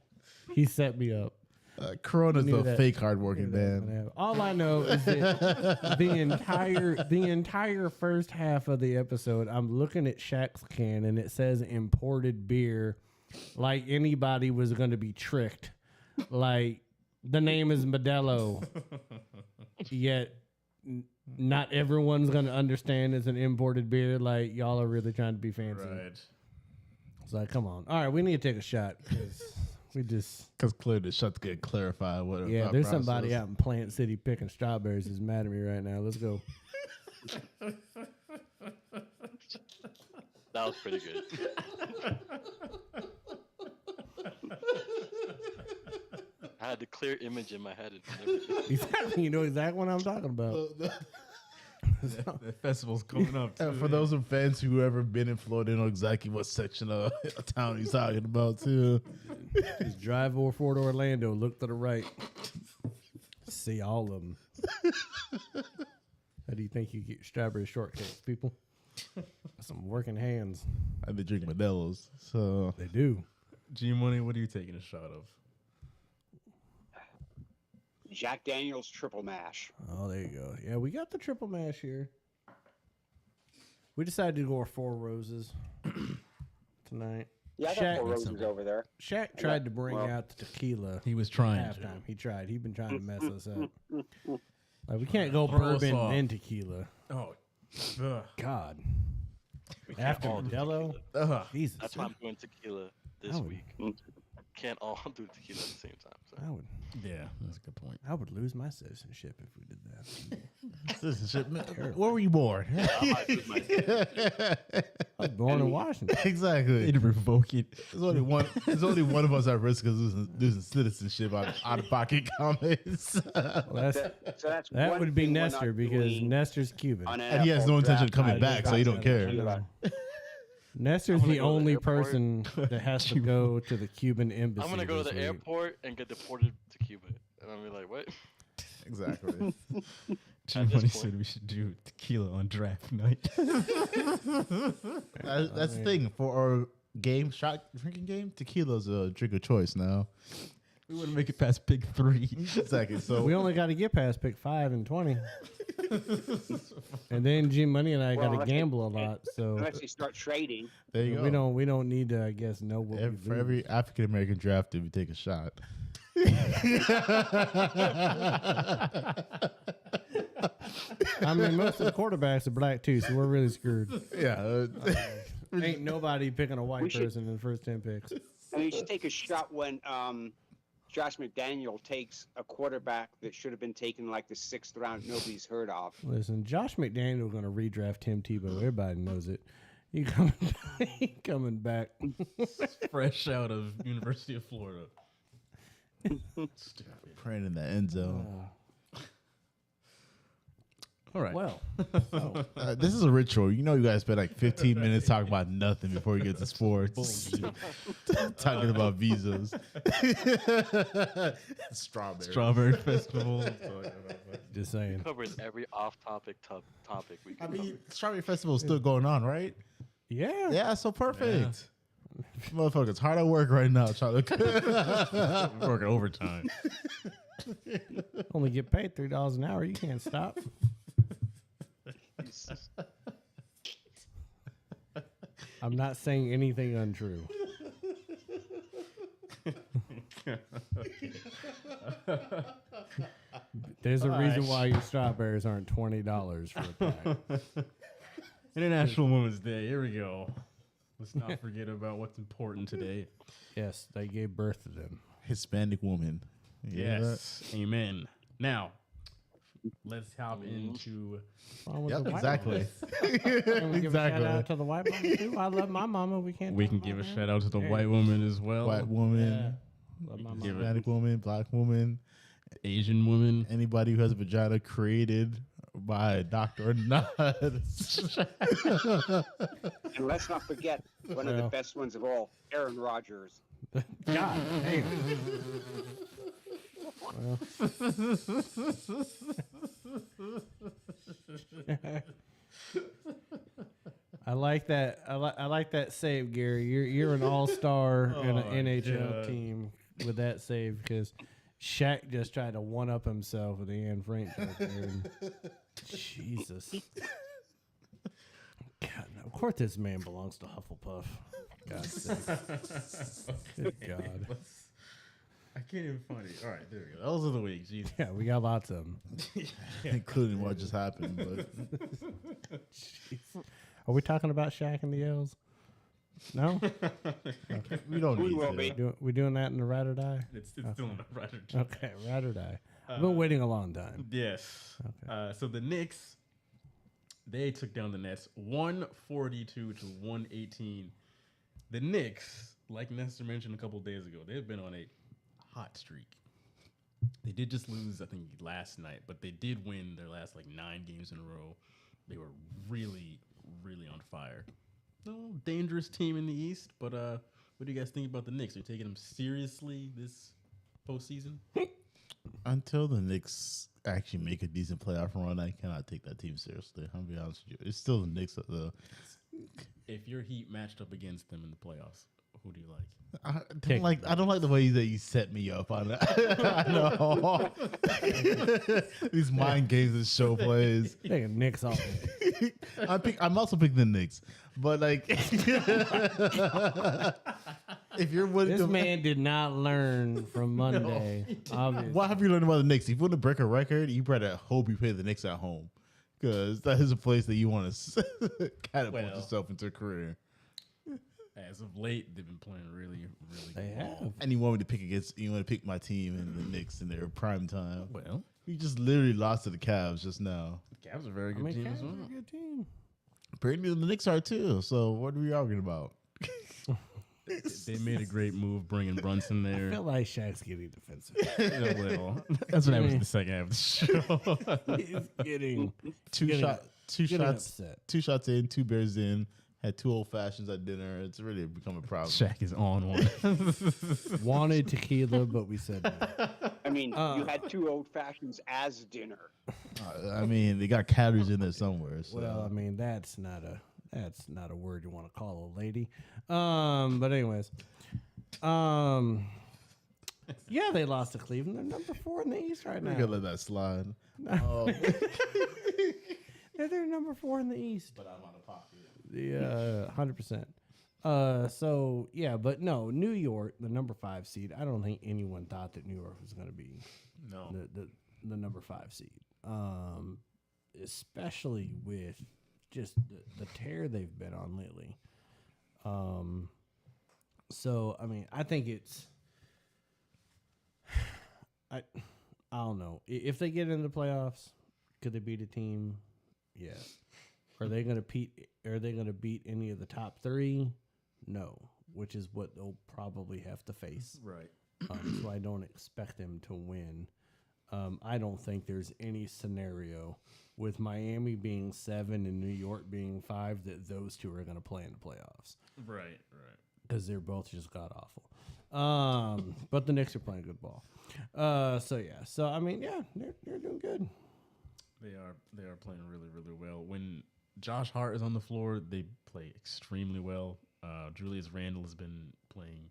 he set me up. Corona's the fake hardworking man. All I know is that the entire first half of the episode, I'm looking at Shaq's can and it says imported beer, like anybody was going to be tricked. Like the name is Modelo. yet not everyone's going to understand it's an imported beer. Like, y'all are really trying to be fancy. Right. It's like, come on. All right, we need to take a shot because we just... Because clearly the shot's going to clarify what... Yeah, there's somebody out in Plant City picking strawberries is mad at me right now. Let's go. That was pretty good. I had the clear image in my head. Exactly. You know exactly what I'm talking about. The festival's coming up. Too, for those of fans who ever been in Florida, know exactly what section of town he's talking about, too. Just drive over Fort Orlando, look to the right. See all of them. How do you think you get strawberry shortcakes, people? Some working hands. I they drink Modelo's, so they do. G Money, what are you taking a shot of? Jack Daniel's Triple Mash. Oh, there you go. Yeah, we got the triple mash here. We decided to go with 4 Roses tonight. Yeah, I got 4 Roses over there. Shaq tried to bring out the tequila. He was trying halftime. He tried. He'd been trying to mess us up. Like, we can't go Throw us bourbon off. then tequila. Oh, ugh. God. We can't After all do Modelo? tequila. Jesus. That's why I'm doing tequila this week. Can't all do tequila at the same time. So. I would. Yeah, that's a good point. I would lose my citizenship if we did that. Citizenship. Where were you born? I was born in Washington. Exactly. They'd revoke it. There's only one. There's only one of us at risk of losing citizenship out of pocket comments. Well, So that's that one would be thing we're Nestor not because doing Nestor's Cuban. on And he has no NFL intention of draft coming night. back, so he don't care. Nestor's I'm gonna the go to the only airport. person that has to go to the Cuban embassy. I'm gonna go to this the week. airport and get deported to Cuba, and I'm gonna be like, what? Exactly. G At this Money point. said we should do tequila on draft night. That's the thing for our shot drinking game. Tequila's a drink of choice now. We wouldn't make it past pick 3. Exactly. So We only got to get past pick 5 and 20. And then G Money and I got to unless they- gamble a lot. So Unless they start trading. there you go. we don't need to, I guess, know what we For lose. every African American drafted, we take a shot. I mean, most of the quarterbacks are black too, so we're really screwed. Yeah. Ain't nobody picking a white We should- person in the first 10 picks. And you should take a shot when Josh McDaniel takes a quarterback that should have been taken like the 6th round nobody's heard of. Listen, Josh McDaniel going to redraft Tim Tebow. Everybody knows it. He coming back. Fresh out of University of Florida. Praying in the end zone. All right. Well, This is a ritual. You know, you guys spend like 15 minutes talking about nothing before you get to sports. Talking about visas. Strawberry Festival. just saying. Covered every off-topic topic we could. I mean, Strawberry Festival is still going on, right? Yeah. Yeah, so perfect. Motherfuckers hard at work right now trying to Working overtime. Only get paid $3 an hour. You can't stop. I'm not saying anything untrue. There's a reason why your strawberries aren't $20 for a pack. International Women's Day. Here we go. Let's not forget about what's important today. Yes, they gave birth to them. Hispanic woman. You hear that? Yes. Amen. Now, let's hop into. Yep, exactly. Can we give a shout out to the white mama too? I love my mama. We can't. We talk can about give a that. shout out to the Yeah. white woman as well. White woman, Love my Give mama. Hispanic woman, black woman, Asian woman. anybody who has a vagina created by a doctor or not. And let's not forget one of the Well. best ones of all, Aaron Rodgers. God damn. I like that. I like that save, Gary. You're an all-star in an NHL God. team with that save because Shaq just tried to one-up himself with the Anne Frank joke there. and- Jesus. God, no, of course this man belongs to Hufflepuff. God's sake. Good God. I can't even find it. All right, there we go. Those are the weeks. Jesus. Yeah, we got lots of them. Including what just happened. But Are we talking about Shaq and the L's? No? Okay. we don't We need will to. be. We doing that in the ride or die? It's still in the right. Okay, ride or die. I've been waiting a long time. Yes. Okay. So the Knicks, they took down the Nets 142 to 118. The Knicks, like Nestor mentioned a couple of days ago, they've been on a hot streak. They did just lose, I think, last night, but they did win their last 9 games in a row. They were really, really on fire. No dangerous team in the East, but what do you guys think about the Knicks? Are you taking them seriously this postseason? Until the Knicks actually make a decent playoff run, I cannot take that team seriously. I'll be honest with you. It's still the Knicks, though. If your Heat matched up against them in the playoffs, who do you like? I don't like the way that you set me up on that. I know. These mind games and show plays. Taking Knicks off. I'm also picking the Knicks, but if you're willing This to, man did not learn from Monday. Obviously. what have you learned about the Knicks? If you want to break a record, you better hope you play the Knicks at home, because that is a place that you want to catapult yourself into a career. As of late, they've been playing really, really They good. have. And you want me to pick against? You want to pick my team and the Knicks in their prime time? Well, you just literally lost to the Cavs just now. The Cavs are a very good team as well. Cavs are a good team. Apparently the Knicks are too. So what are we arguing about? They made a great move bringing Brunson I there. feel like Shaq's getting defensive. Yeah, well, that's what happens in the second half of the show. He's getting Two getting shots, upset. 2 shots in, 2 beers in. Had 2 old fashions at dinner. It's really become a problem. Shaq is on one. Wanted tequila, but we said no. I mean, you had 2 old fashions as dinner. I mean, they got calories in there somewhere. So. Well, I mean, that's not a word you want to call a lady. But anyways, yeah, they lost to Cleveland. They're number 4 in the East right we're now. gonna let that slide. They're number 4 in the East. But I'm out of pocket. Yeah, 100%. So yeah, but no, New York, the number 5 seed. I don't think anyone thought that New York was going to be the number 5 seed. Especially with just the tear they've been on lately. So I mean, I think it's I don't know if they get into the playoffs, could they beat a team? Yes. Are they going to beat any of the top 3? No, which is what they'll probably have to face. Right. So I don't expect them to win. I don't think there's any scenario with Miami being 7 and New York being 5 that those 2 are going to play in the playoffs. Right. Because they're both just god awful. But the Knicks are playing good ball. So yeah. So I mean, yeah, they're doing good. They are playing really, really well. When Josh Hart is on the floor, they play extremely well. Julius Randle has been playing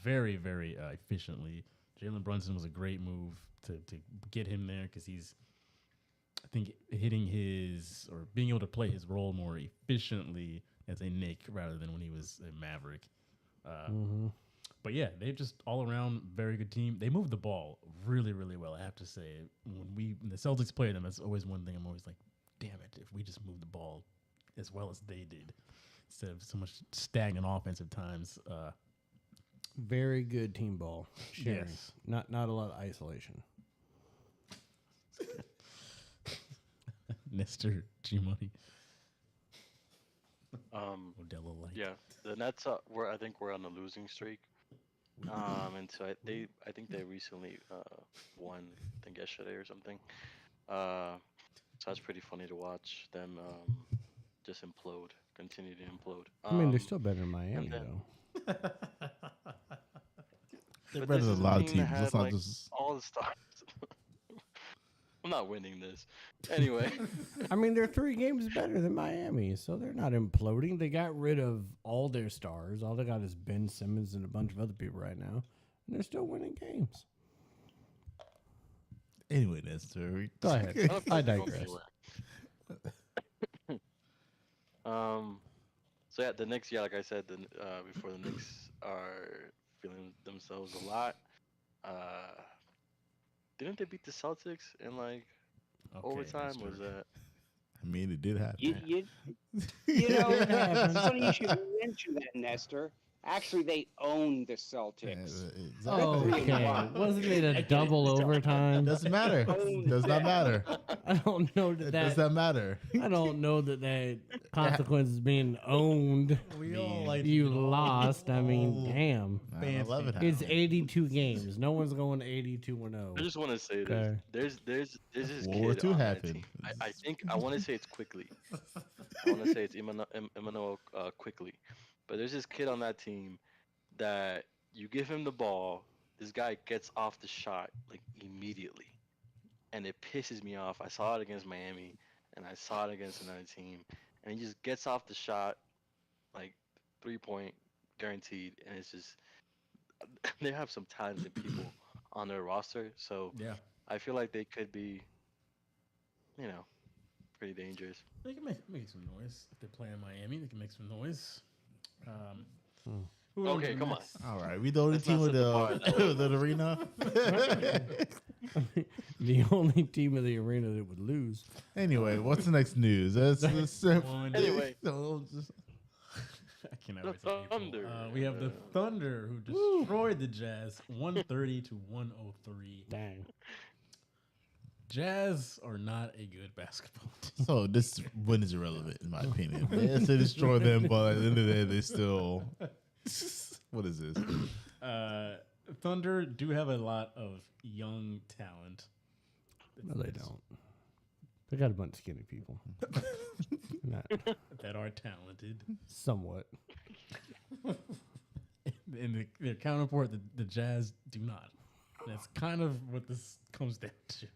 very, very efficiently. Jalen Brunson was a great move to get him there because he's, I think, hitting his or being able to play his role more efficiently as a Knick rather than when he was a Maverick. But yeah, they've just all around very good team. They move the ball really, really well. I have to say, when the Celtics play them, that's always one thing I'm always like, damn it, if we just move the ball as well as they did instead of so much stagnant offensive times. Very good team ball. Sharing. Yes. Not a lot of isolation. Nestor G Money. Modelo Light. Yeah, the Nets I think we're on a losing streak. And so I think they recently won, I think yesterday or something. So that's pretty funny to watch them just implode, continue to implode. I mean, they're still better than Miami, though. They're But better this than a is lot of team that teams. had, Let's not like, just. all the stars. I'm not winning this. Anyway. I mean, they're 3 games better than Miami, so they're not imploding. They got rid of all their stars. All they got is Ben Simmons and a bunch of other people right now, and they're still winning games. Anyway, Nestor. Go ahead. I digress. So yeah, the Knicks. Yeah, like I said, before the Knicks are feeling themselves a lot. Didn't they beat the Celtics in like overtime? Was that? I mean, it did happen. You know, it's funny you should mention that, Nestor. Actually, they owned the Celtics. Okay, wasn't it a double overtime? Doesn't matter. Does not matter. I don't know that. Does not matter. I don't know that consequences being owned. You lost. I mean, damn. It's 82 games. No one's going 82-0. I just want to say Okay. this. There's this World War kid II on that happened. team. I want to say it's quickly. I want to say it's Emmanuel quickly. But there's this kid on that team that you give him the ball, this guy gets off the shot like immediately, and it pisses me off. I saw it against Miami, and I saw it against another team, and he just gets off the shot like 3-point guaranteed, and it's just they have some talented people on their roster, so Yeah. I feel like they could be, pretty dangerous. They can make some noise. If they play in Miami, they can make some noise. Who Okay, owns come on. next? All right, we the only Let's team not with set the bar that the arena. The only team in the arena that would lose. Anyway, what's the next news? That's Anyway. I cannot The wait till April. Thunder. We have the Thunder who destroyed the Jazz 130 to 103. Dang. Jazz are not a good basketball team. So this win is irrelevant in my opinion. Yes, they destroy them, but at the end of the day, they still. What is this? Thunder do have a lot of young talent. No, they don't. They got a bunch of skinny people. Not that are talented. somewhat. And their counterpart, the Jazz, do not. That's kind of what this comes down to.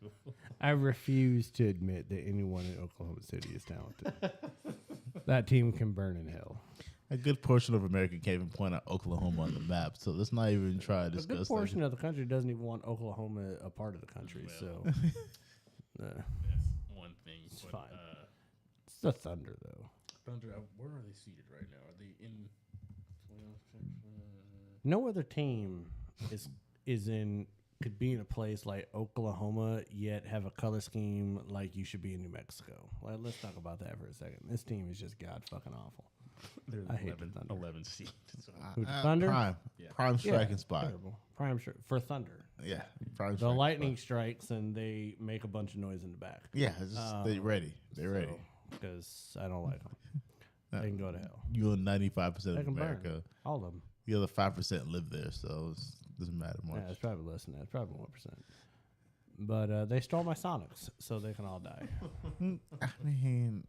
I refuse to admit that anyone in Oklahoma City is talented. That team can burn in hell. A good portion of America can't even point out Oklahoma on the map, so let's not even try to A discuss good portion of the country doesn't even want Oklahoma a part of the country, so That's one thing. It's but, fine. It's the Thunder, though. Thunder, where are they seated right now? Are they in No other team could be in a place like Oklahoma, yet have a color scheme like you should be in New Mexico. Let's talk about that for a second. This team is just god fucking awful. They're I hate the Thunder. 11 seed. So. Who, the Thunder? Prime striking spot. Terrible. For Thunder. Yeah, prime the striking lightning strikes and they make a bunch of noise in the back. Yeah, it's just, they're ready. They're ready. Because I don't like them. They can go to hell. You own 95% They of can burn. America. All of them. The other 5% live there, so it doesn't matter much. Yeah, it's probably less than that. It's probably 1%. But they stole my Sonics, so they can all die. I mean,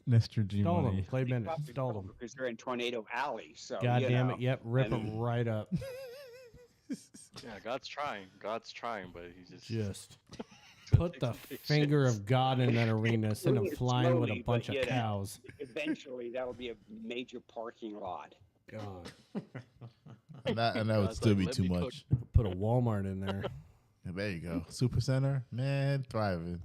Nestor G. Stole Money. them. Clay Bennett stole them. Because they're in Tornado Alley. So God you damn know. it. Yep, rip I them mean- right up. Yeah, God's trying, but he Just put the finger of God in that arena, send them Doing it flying with a slowly, bunch but, of you know, cows. Eventually, that'll be a major parking lot. God. and that would still be too much. Put a Walmart in there. There you go. Super Center, man, thriving.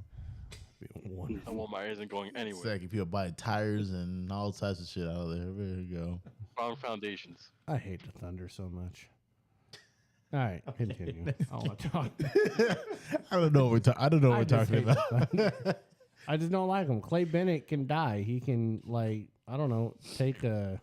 Walmart isn't going anywhere. Second, people buying tires and all types of shit out of there. There you go. Wrong foundations. I hate the Thunder so much. All right, continue. I want to talk. I don't know what I don't know what we're just talking hate the about. Thunder. I just don't like him. Clay Bennett can die. He can, like, I don't know, take a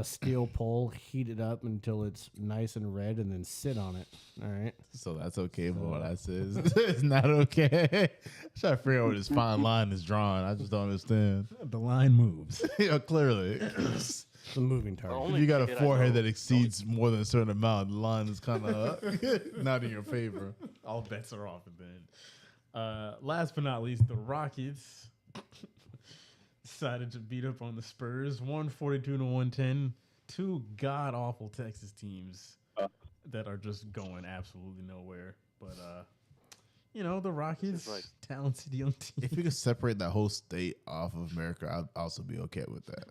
steel pole, heat it up until it's nice and red, and then sit on it. All right. So that's okay, but what I said is it's not okay. I'm trying to figure out where this fine line is drawn. I just don't understand. The line moves. Yeah, clearly. It's a moving target. If you got a forehead that exceeds more than a certain amount, the line is kind of not in your favor. All bets are off then. Last but not least, the Rockets decided to beat up on the Spurs 142 to 110. Two god awful Texas teams that are just going absolutely nowhere. But the Rockets, talented young team. If you could separate that whole state off of America, I'd also be okay with that.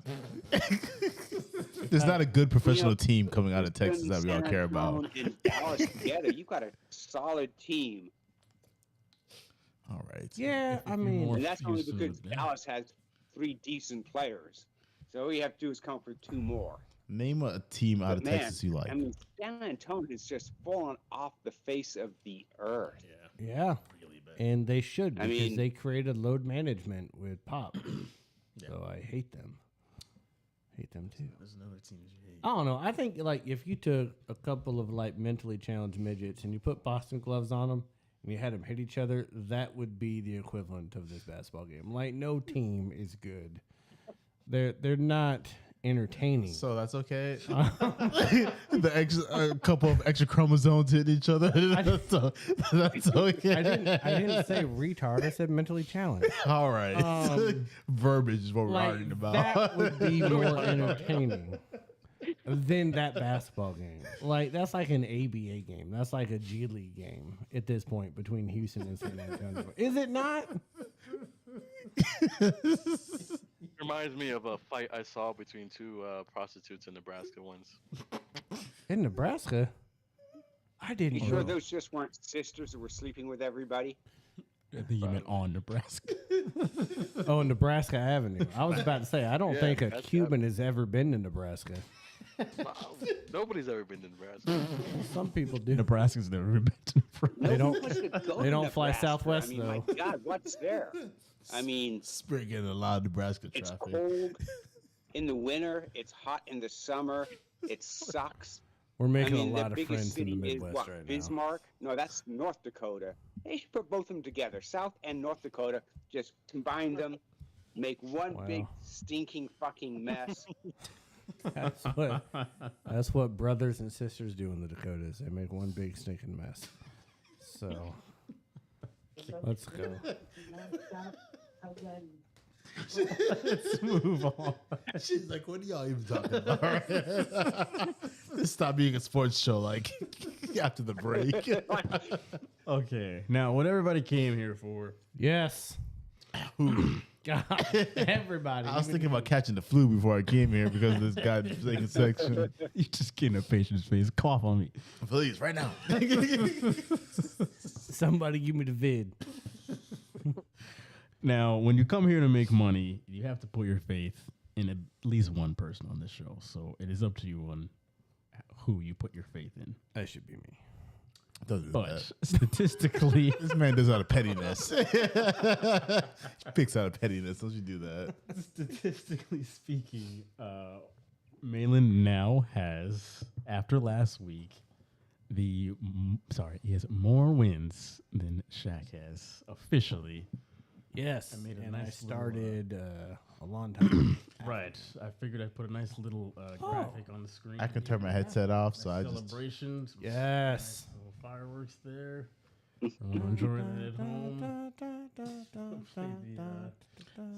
There's not a good professional team coming out of Texas that we all care about. And Dallas together, you got a solid team. All right. Yeah, I mean, And that's only because Dallas has 3 decent players. So all you have to do is come up with 2 more. Name a team out of But man, Texas you like. I mean, San Antonio has just fallen off the face of the earth. Yeah. And they should I because mean- they created load management with Pop. So I hate them. Hate them too. There's another team you hate. I don't know. I think like if you took a couple of like mentally challenged midgets and you put boxing gloves on them and you had them hit each other, that would be the equivalent of this basketball game. Like no team is good. They're not entertaining. So that's okay. The extra, a couple of extra chromosomes hit each other. That's okay. I didn't say retard. I said mentally challenged. All right. Verbiage is what we're Like, arguing about. that would be more entertaining than that basketball game. Like that's like an ABA game. That's like a G League game at this point between Houston and San Antonio. Is it not? Reminds me of a fight I saw between 2 prostitutes in Nebraska once. In Nebraska? I didn't You know. sure those just weren't sisters who were sleeping with everybody? I think you meant on Nebraska. Oh, Nebraska Avenue. I was about to say, I don't Yeah, think a that's Cuban has ever been to Nebraska. Wow. Nobody's ever been to Nebraska. Some people do. Nebraska's never been to Nebraska. They don't. Who wants to go They to don't fly Nebraska? Southwest I mean, though. my God, what's there? I mean, Spring getting a lot of Nebraska it's traffic. cold in the winter. It's hot in the summer. It sucks. We're making I mean, a lot the of biggest friends in city the Midwest is what, right now. Bismarck? No, that's North Dakota. They should put both of them together. South and North Dakota. Just combine them. Make one Wow. big stinking fucking mess. That's what brothers and sisters do in the Dakotas. They make one big stinking mess. So let's go. Let's move on. She's like, what are y'all even talking about? This stop being a sports show like after the break. Okay, now what everybody came here for? Yes. Who? God, everybody. I was thinking about catching the flu before I came here because of this guy's second section. You just getting a patient's face. Cough on me. Please, right now. Somebody give me the vid. Now, when you come here to make money, you have to put your faith in at least one person on this show. So it is up to you on who you put your faith in. That should be me. Don't do But that. statistically, This man does out of pettiness. He picks out of pettiness. Don't you do that? statistically speaking, Malin now has, after last week, he has more wins than Shaq has officially. Yes, I made a and nice I little, started a long time. Right. I figured I'd put a nice little graphic on the screen. I can turn my headset off, so I just. Celebrations. Yes. Nice little fireworks there. Everyone enjoy that at home.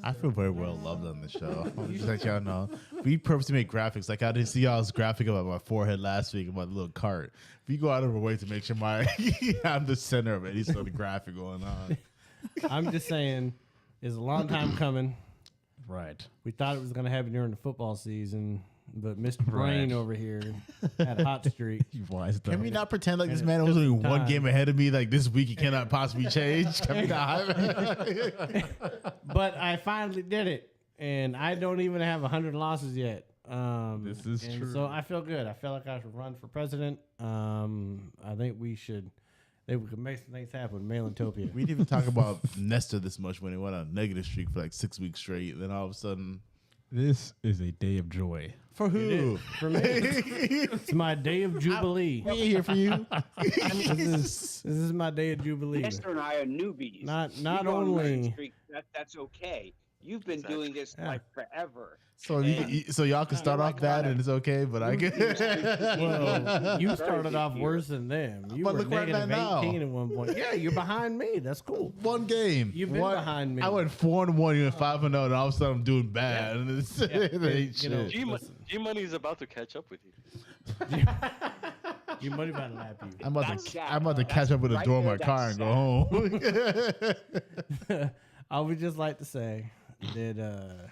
I feel very well loved on the show. I'm just let y'all know. We purposely make graphics. Like I didn't see y'all's graphic about my forehead last week about the little cart. We go out of our way to make sure I'm the center of any sort of graphic going on. I'm just saying, it's a long time coming. Right. We thought it was going to happen during the football season, but Mr. Brain Right. over here had a hot streak. You wise Can we not pretend like And this it man took was only some one time. game ahead of me? Like this week, he cannot possibly change. Can we not? But I finally did it, and I don't even have 100 losses yet. This is and true. So I feel good. I feel like I should run for president. I think we should. Maybe we could make some things happen. Mailantopia. We didn't even talk about Nestor this much when he went on a negative streak for like 6 weeks straight. And then all of a sudden, This is a day of joy. for who? For me, it's my day of jubilee. We ain't here for you. This is my day of jubilee. Esther and I are newbies. Not We go on a winning only. streak, that's okay. You've been doing this Yeah. like forever. So so y'all can start off bad and it's okay, but I can. Well, you started off worse than them. You But were look where I'm at negative now. 18 at one point. Yeah, you're behind me. That's cool. One game. You've been behind me. I went 4-1, you went 5-0, and all of a sudden I'm doing bad. And it's, it ain't You know, shit. G Money is about to catch up with you. Your money about to lap you. I'm about to catch up with the door of my car and go home. I would just like to say that a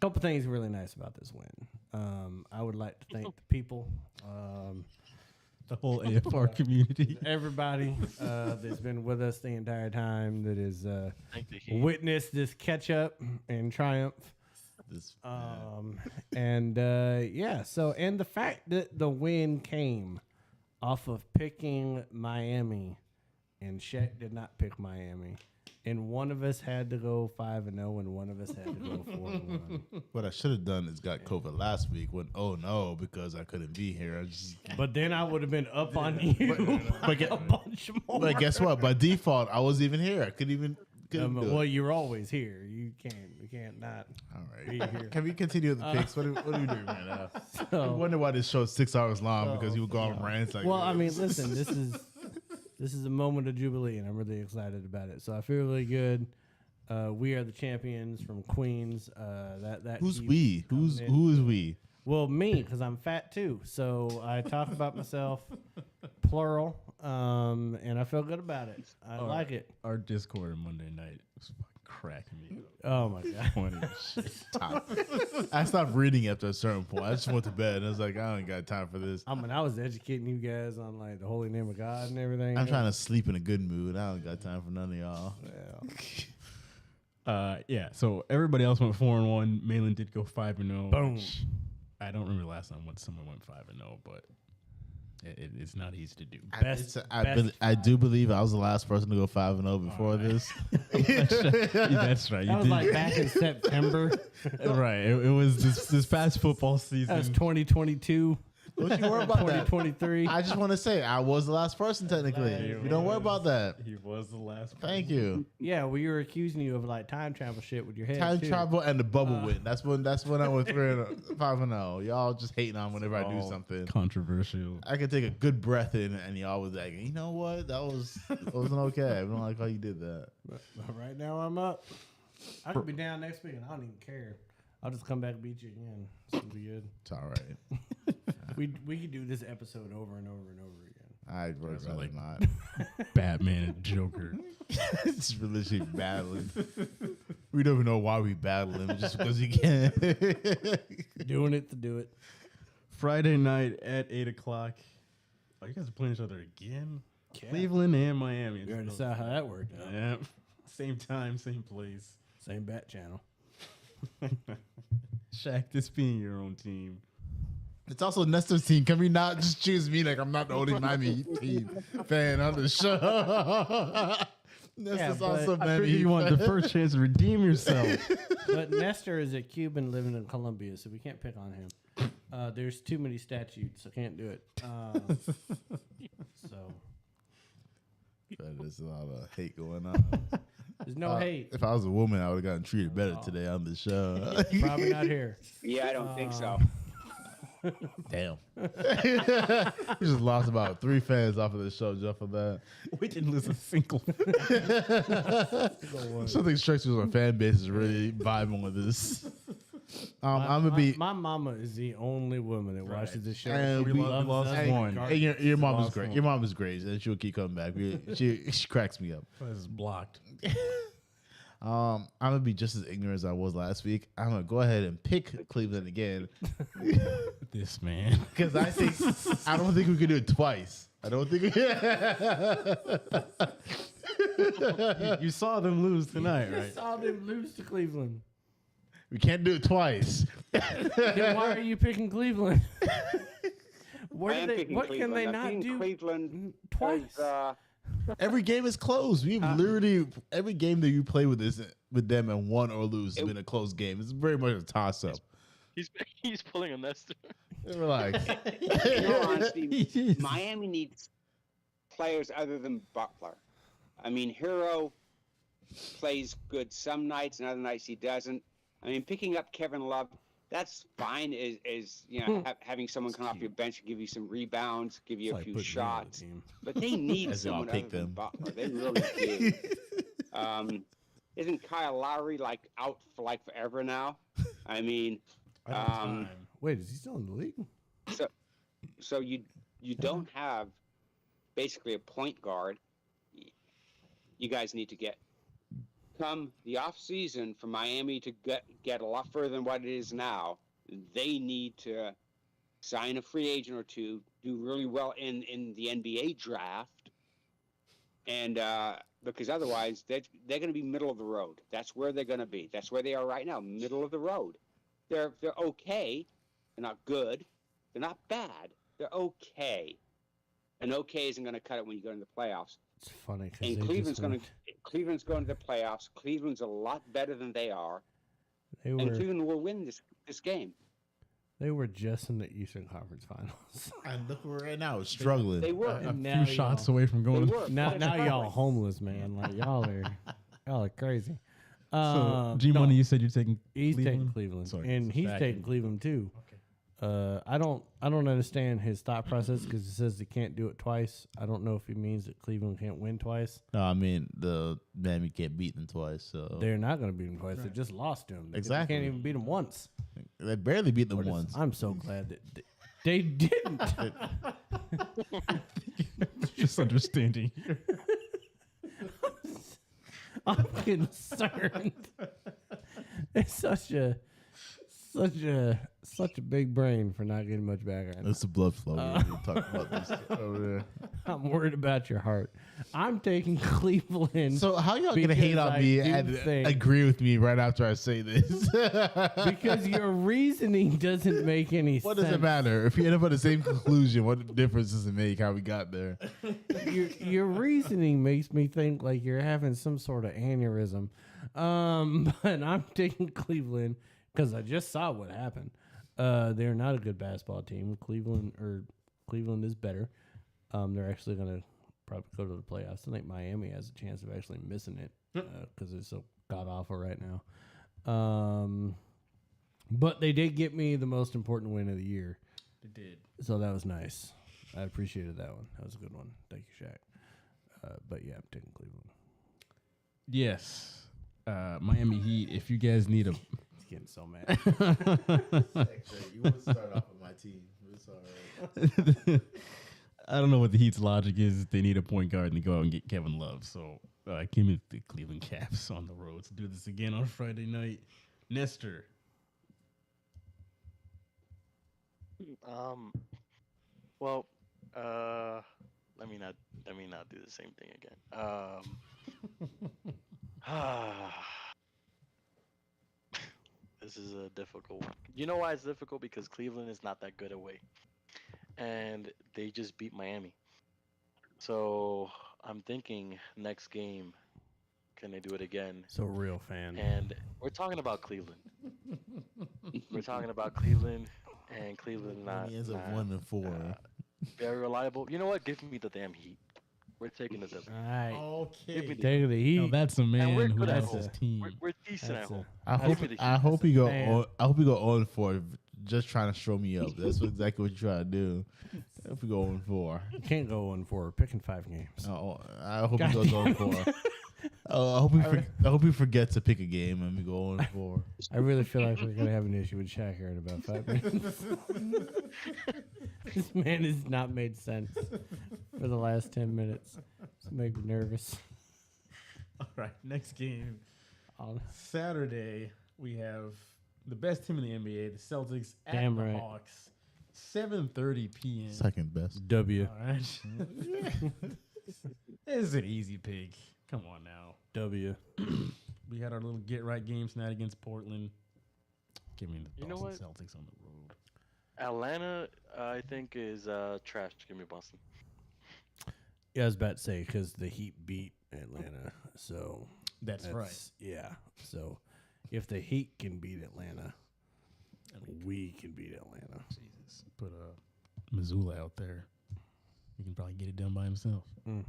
couple things really nice about this win. I would like to thank the people, The whole AFR community. everybody that's been with us the entire time, that has Thank the Heat. witnessed this catch up and triumph. This and so and the fact that the win came off of picking Miami, and Shaq did not pick Miami, and one of us had to go 5-0, and one of us had to go 4-1. What I should have done is got COVID last week. Went no because I couldn't be here. I just But then I would have been up on you. but a bunch more. But guess what? By default, I wasn't even here. I couldn't even. do well, it. you're always here. You can't not. All right. Be here. Can we continue with the picks? What are we doing right now? So- I wonder why this show is 6 hours long because you would go on rants like. Well, I mean, listen, this is a moment of jubilee, and I'm really excited about it. So I feel really good. We are the champions from Queens. That who's keeps we? coming in. Who is we? Well, me, because I'm fat too. So I talk about myself, plural, and I feel good about it. I like it. Our Discord on Monday night was fucking cracking me up. Oh my god! Funny as shit. I stopped reading after a certain point. I just went to bed and I was like, I don't got time for this. I mean, I was educating you guys on like the holy name of God and everything. I'm trying to sleep in a good mood. I don't got time for none of y'all. So everybody else went 4-1. Malin did go 5-0. Boom. which I don't remember last time when someone went 5-0, but it's not easy to do. I do believe I was the last person to go 5-0 before this. That's right. That was like back in September. Right. It was this past football season. That was 2022. Don't you worry about that. 2023. I just want to say I was the last person technically. You don't worry about that. He was the last. Thank you. Yeah, we were accusing you of like time travel shit with your head. Time too. travel and the bubble win. That's when I went 5-0. Y'all just hating on whenever I do something Controversial. I could take a good breath in, and y'all was like, you know what? That wasn't okay. I don't like how you did that. But right now I'm up. I could be down next week, and I don't even care. I'll just come back and beat you again. It's gonna be good. It's all right. We could do this episode over and over and over again. I'd rather like not. Batman and Joker. It's literally battling. We don't even know why we battling, just because you can. Doing it to do it. Friday night at 8:00. Oh, you guys are playing each other again? Yeah. Cleveland and Miami. You already saw how that worked out. Yeah. Same time, same place. Same bat channel. Shaq, this being your own team. It's also Nestor's team. Can we not just choose me like I'm not the only Miami team fan on the show? Nestor's also I Miami. figured you want the first chance to redeem yourself. But Nestor is a Cuban living in Colombia, so we can't pick on him. There's too many statutes. I can't do it. So There's a lot of hate going on. there's no hate. If I was a woman, I would have gotten treated better today on the show. Probably not here. Yeah, I don't think so. Damn. We just lost about 3 fans off of the show just for that. We didn't lose a single. Something strikes me as our fan base is really vibing with this. I'm gonna be. My mama is the only woman that watches this show. And She we loves lost us. one. And your mom is Lost great. one. Your mom is great, and she'll keep coming back. She cracks me up. This is blocked. I'm gonna be just as ignorant as I was last week. I'm gonna go ahead and pick Cleveland again This man. because I don't think we could do it twice. I don't think. You saw them lose tonight, I right? saw them lose to Cleveland. We can't do it twice. Then why are you picking Cleveland? I am picking What can they Cleveland. I'm not picking do Cleveland twice? because, Every game is close. We've literally every game that you play with them and won or lose has been a close game. It's very much a toss up. He's pulling a Nestor. Relax. in all honesty, Miami needs players other than Butler. I mean, Hero plays good some nights, and other nights he doesn't. I mean, picking up Kevin Love, that's fine. Is having someone come off your bench and give you some rebounds, give you It's a like few putting me on the shots. team. But they need As y'all someone pick other than them. Butler. They really do. Isn't Kyle Lowry like out for like forever now? I mean, Wait, is he still in the league? so you don't have basically a point guard. You guys need to get come the off season for Miami to get a lot further than what it is now. They need to sign a free agent or two, do really well in the NBA draft, and because otherwise they're going to be middle of the road. That's where they're going to be. That's where they are right now, middle of the road. They're okay. They're not good. They're not bad. They're okay. And okay isn't going to cut it when you go into the playoffs. It's funny And because Cleveland's going to the playoffs. Cleveland's a lot better than they are. They were And Cleveland will win this game. they were just in the Eastern Conference Finals. And look where right now, it's struggling. They were. A Now few shots y'all- away from going. They were. now y'all homeless, man. Like y'all are crazy. So, G Money, no, you said you're taking he's Cleveland? taking Cleveland, Sorry, and he's distracted. taking Cleveland too. I don't understand his thought process because he says he can't do it twice. I don't know if he means that Cleveland can't win twice. No, I mean the Miami can't beat them twice. So They're not going to beat him twice. They just lost to him. Exactly. They can't even beat him once. They barely beat them once. I'm so glad that they didn't. Just understanding. I'm concerned. It's such a big brain for not getting much background. It's the blood flow. We're talking about this over there. I'm worried about your heart. I'm taking Cleveland. So how y'all gonna because hate on I me do and think- agree with me right after I say this? because your reasoning doesn't make any What sense. does it matter? If you end up at the same conclusion, what difference does it make how we got there? Your reasoning makes me think like you're having some sort of aneurysm. But I'm taking Cleveland because I just saw what happened. They're not a good basketball team. Cleveland is better. They're actually going to probably go to the playoffs. I think Miami has a chance of actually missing it because it's so god awful right now. But they did get me the most important win of the year. They did. So that was nice. I appreciated that one. That was a good one. Thank you, Shaq. But yeah, I'm taking Cleveland. Yes. Miami Heat, if you guys need a... He's getting so mad. You would start off with my team. It's all right. I don't know what the Heat's logic is. They need a point guard and they go out and get Kevin Love. So give me the Cleveland Caps on the road to do this again on Friday night. Nestor. Well, let me not do the same thing again. This is a difficult one. You know why it's difficult? Because Cleveland is not that good away, and they just beat Miami. So I'm thinking next game, can they do it again? So real fan. And we're talking about Cleveland. We're talking about Cleveland, and Cleveland not, He ends up not 1-4. very reliable. You know what? Give me the damn Heat. We're taking the W. All right. Okay. Give me Take the Heat. No, that's a And we're man who good at has home. his team. We're decent at That's home. I Give hope me the Heat. I hope you go Man. on, I hope you go on for just trying to show me up. That's exactly what you try to do. If we go on 4. You can't go 1-4. Picking 5 games. Oh, I hope God he goes damn on it. 4. I hope he forgets to pick a game and we go on 4. I really feel like we're going to have an issue with Shaq here in about 5 minutes. This man has not made sense for the last 10 minutes. It's making me nervous. All right, next game. I'll- Saturday, we have the best team in the NBA, the Celtics at Damn the right. Hawks. 7:30 p.m. Second best. W. All right. This is an easy pick. Come on now. W. We had our little get-right game tonight against Portland. Give me the You know Boston what? Celtics on the road. Atlanta, I think, is trash. Give me Boston. Yeah, I was about to say because the Heat beat Atlanta. So That's right. Yeah. So if the Heat can beat Atlanta, we can beat Atlanta. Jesus. Put Missoula out there. He can probably get it done by himself. Mm.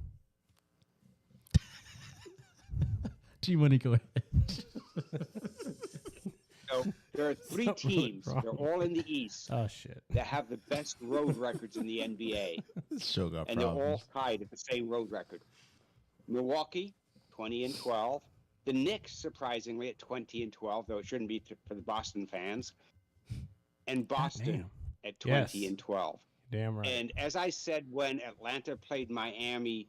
G-Money, go ahead. So there are 3 Something really teams. wrong. They're all in the East Oh, shit. that have the best road records in the NBA, This show got and they're all problems. tied at the same road record. Milwaukee, 20-12. The Knicks, surprisingly, at 20-12, though it shouldn't be for the Boston fans. And Boston damn. at Yes. 20-12. Damn right. And as I said when Atlanta played Miami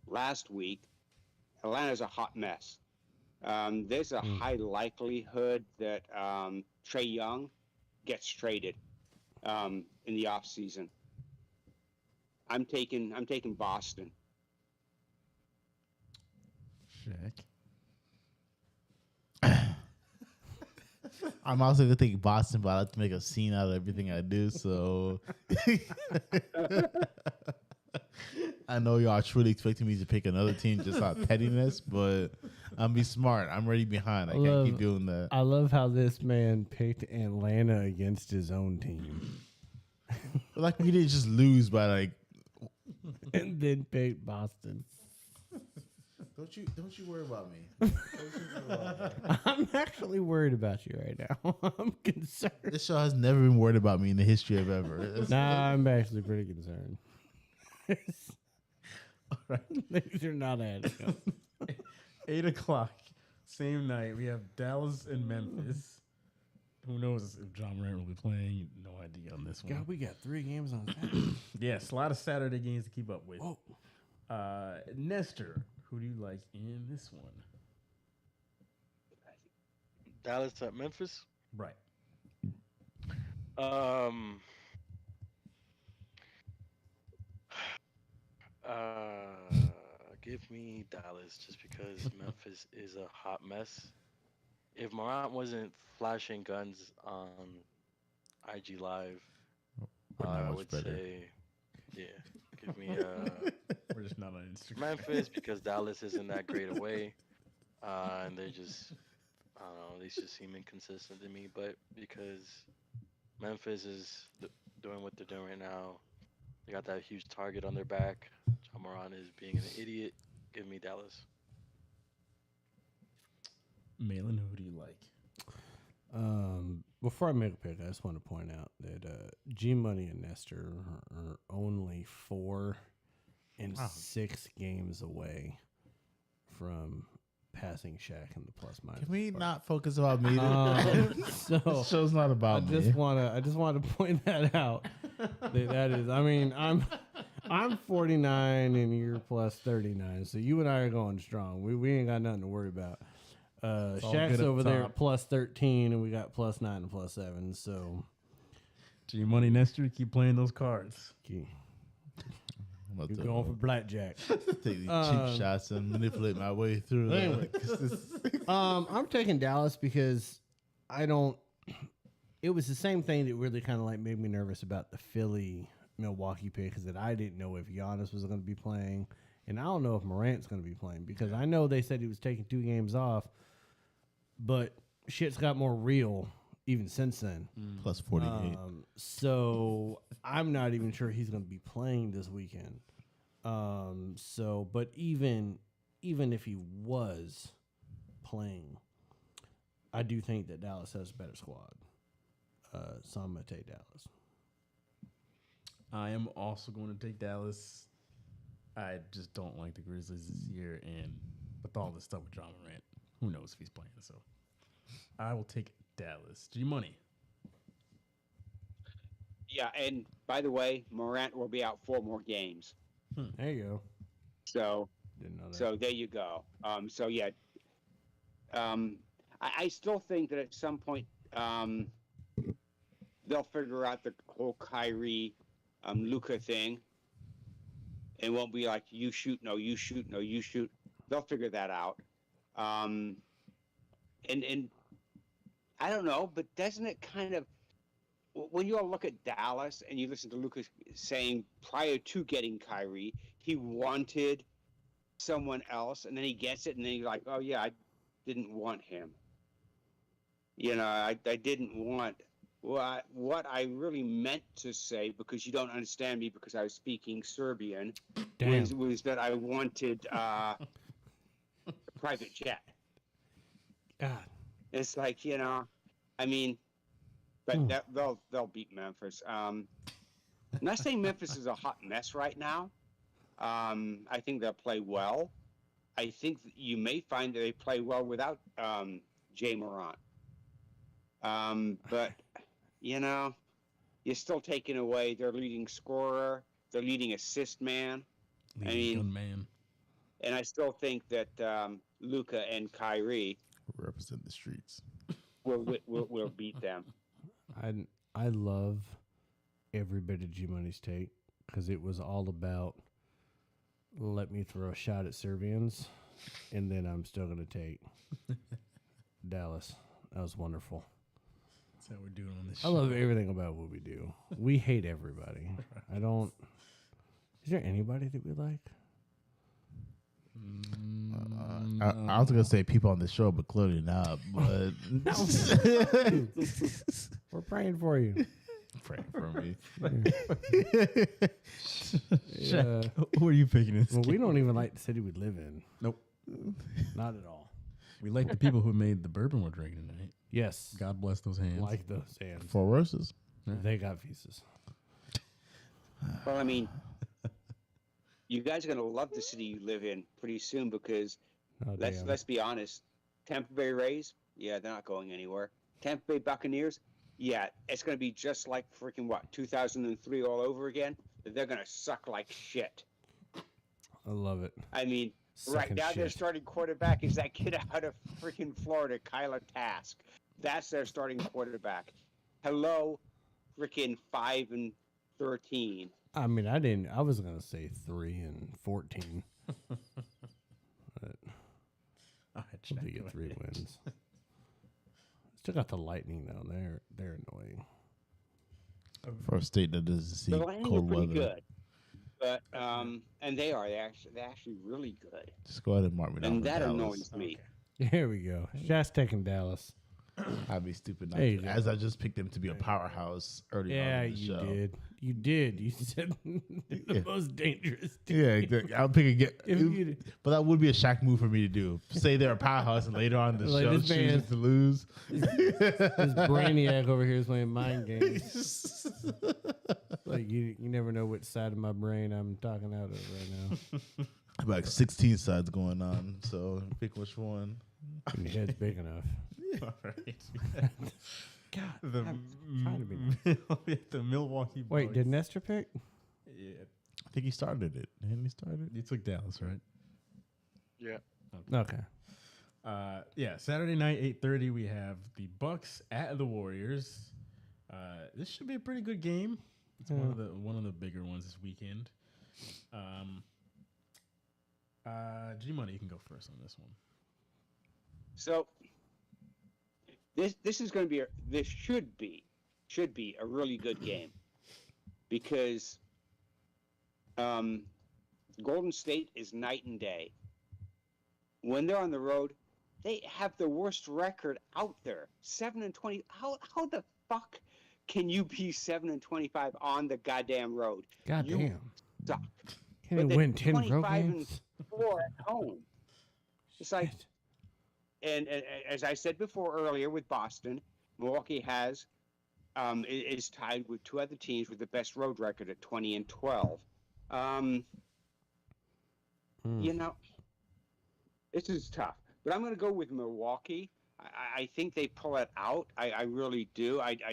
last week, Atlanta's a hot mess. There's a high likelihood that Trae Young gets traded in the offseason. I'm taking Boston. Shaq. I'm also gonna take Boston, but I like to make a scene out of everything I do. So I know y'all are truly expecting me to pick another team just out of pettiness, but I'm be smart. I'm already behind. I can't keep doing that. I love how this man picked Atlanta against his own team. Like we didn't just lose by like, and then picked Boston. Don't you worry about me. I'm actually worried about you right now. I'm concerned. This show has never been worried about me in the history of ever. Nah, I'm actually pretty concerned. All right. Things are not adding up. 8 o'clock, same night. We have Dallas and Memphis. Who knows if John Morant will be playing? No idea on this one. God, we got 3 games on Saturday. Yes, a lot of Saturday games to keep up with. Whoa. Nestor, who do you like in this one? Dallas at Memphis. Right. Give me Dallas just because Memphis is a hot mess. If Morant wasn't flashing guns on IG Live, I would say, yeah, give me we're just not on Instagram. Memphis because Dallas isn't that great away, and they just, I don't know, they just seem inconsistent to me. But because Memphis is doing what they're doing right now, they got that huge target on their back. John Morant is being an idiot. Give me Dallas. Malin, who do you like? Before I make a pick, I just want to point out that G Money and Nestor are only 4 and 6 games away from passing Shaq in the plus minus. Can we not focus about me? So this show's not about me. I just want to point that out. that is, I mean, I'm 49 and you're plus 39, so you and I are going strong. We ain't got nothing to worry about. Shaq's over there at plus 13, and we got plus 9 and plus 7. So, G Money, Nestor, keep playing those cards. You're going for blackjack. Take these cheap shots and manipulate my way through. Anyway, I'm taking Dallas because it was the same thing that really kind of like made me nervous about the Philly Milwaukee pick, is that I didn't know if Giannis was going to be playing, and I don't know if Morant's going to be playing, because I know they said he was taking 2 games off, but shit's got more real even since then. Plus 48. So I'm not even sure he's going to be playing this weekend. But even if he was playing, I do think that Dallas has a better squad. So I'm going to take Dallas. I am also going to take Dallas. I just don't like the Grizzlies this year, and with all this stuff with John Morant, who knows if he's playing. So I will take Dallas. G Money. Yeah, and by the way, Morant will be out 4 more games. There you go. So, didn't know that. So there you go. So yeah, I still think that at some point they'll figure out the whole Kyrie Luka thing. It won't be like you shoot, no, you shoot, no, you shoot. They'll figure that out. And I don't know, but doesn't it kind of, when you all look at Dallas and you listen to Lucas saying prior to getting Kyrie, he wanted someone else, and then he gets it, and then he's like, oh yeah, I didn't want him. You know, I didn't want what I really meant to say, because you don't understand me because I was speaking Serbian, was that I wanted a private jet. God. It's like, you know, I mean, but they'll beat Memphis. I'm not saying Memphis is a hot mess right now. I think they'll play well. I think you may find that they play well without Jay Morant. But, you know, you're still taking away their leading scorer, their leading assist man. Leading man. And I still think that Luka and Kyrie represent the streets. Will beat them. I love every bit of G Money's take, because it was all about let me throw a shot at Serbians, and then I'm still going to take Dallas. That was wonderful. That's how we're doing on this I show. love everything about what we do. We hate everybody. I don't. Is there anybody that we like? I was gonna say people on the show, but clearly not. But We're praying for you. Pray for me. Yeah. Who are you picking? In this Well, we game? don't even like the city we live in. Nope. Not at all. We like the people who made the bourbon we're drinking tonight. Yes. God bless those hands. Like those hands. Four Roses. They got visas. Well, I mean, you guys are gonna love the city you live in pretty soon because Oh, let's damn. be honest. Tampa Bay Rays, yeah, they're not going anywhere. Tampa Bay Buccaneers, yeah, it's gonna be just like freaking 2003 all over again. They're gonna suck like shit. I love it. I mean, right Sucking now their shit. starting quarterback is that kid out of freaking Florida, Kyler Task. That's their starting quarterback. Hello, freaking 5-13. I mean, I was gonna say 3-14. But we'll get 3 wins. Still got the Lightning though. They're annoying. For a state that doesn't see The Lightning are cold pretty weather. good, but and they're actually really good. Just go ahead and mark me down. And for that Dallas. annoys me. Here we go. Shaq's taking Dallas. I'd be stupid not There you to, go. as I just picked them to be a powerhouse early Yeah, on in the you show. did. You did. You said the most dangerous team. Yeah, exactly. I'll pick again. If you- But that would be a Shaq move for me to do. Say they're a powerhouse and later on in the Like show this man- choosing to lose. This brainiac over here is playing mind games. Like you never know which side of my brain I'm talking out of right now. About 16 sides going on, so pick which one. Your head's big enough. All right. God, the, I'm trying to be the Milwaukee Bucks. Wait, did Nestor pick? Yeah. I think he started it. Didn't he start it? You took Dallas, right? Yeah. Okay. Yeah, Saturday night, 8:30, we have the Bucks at the Warriors. This should be a pretty good game. It's one of the bigger ones this weekend. G Money, you can go first on this one. So this is going to be this should be a really good game because Golden State is night and day. When they're on the road, they have the worst record out there, 7-20. How the fuck can you be 7-25 on the goddamn road? Goddamn. You suck. Can But you they're win 10 road 25 games? and 4 at home. It's like, and as I said before earlier with Boston, Milwaukee has is tied with 2 other teams with the best road record at 20-12. You know, this is tough, but I'm going to go with Milwaukee. I think they pull it out. I really do. I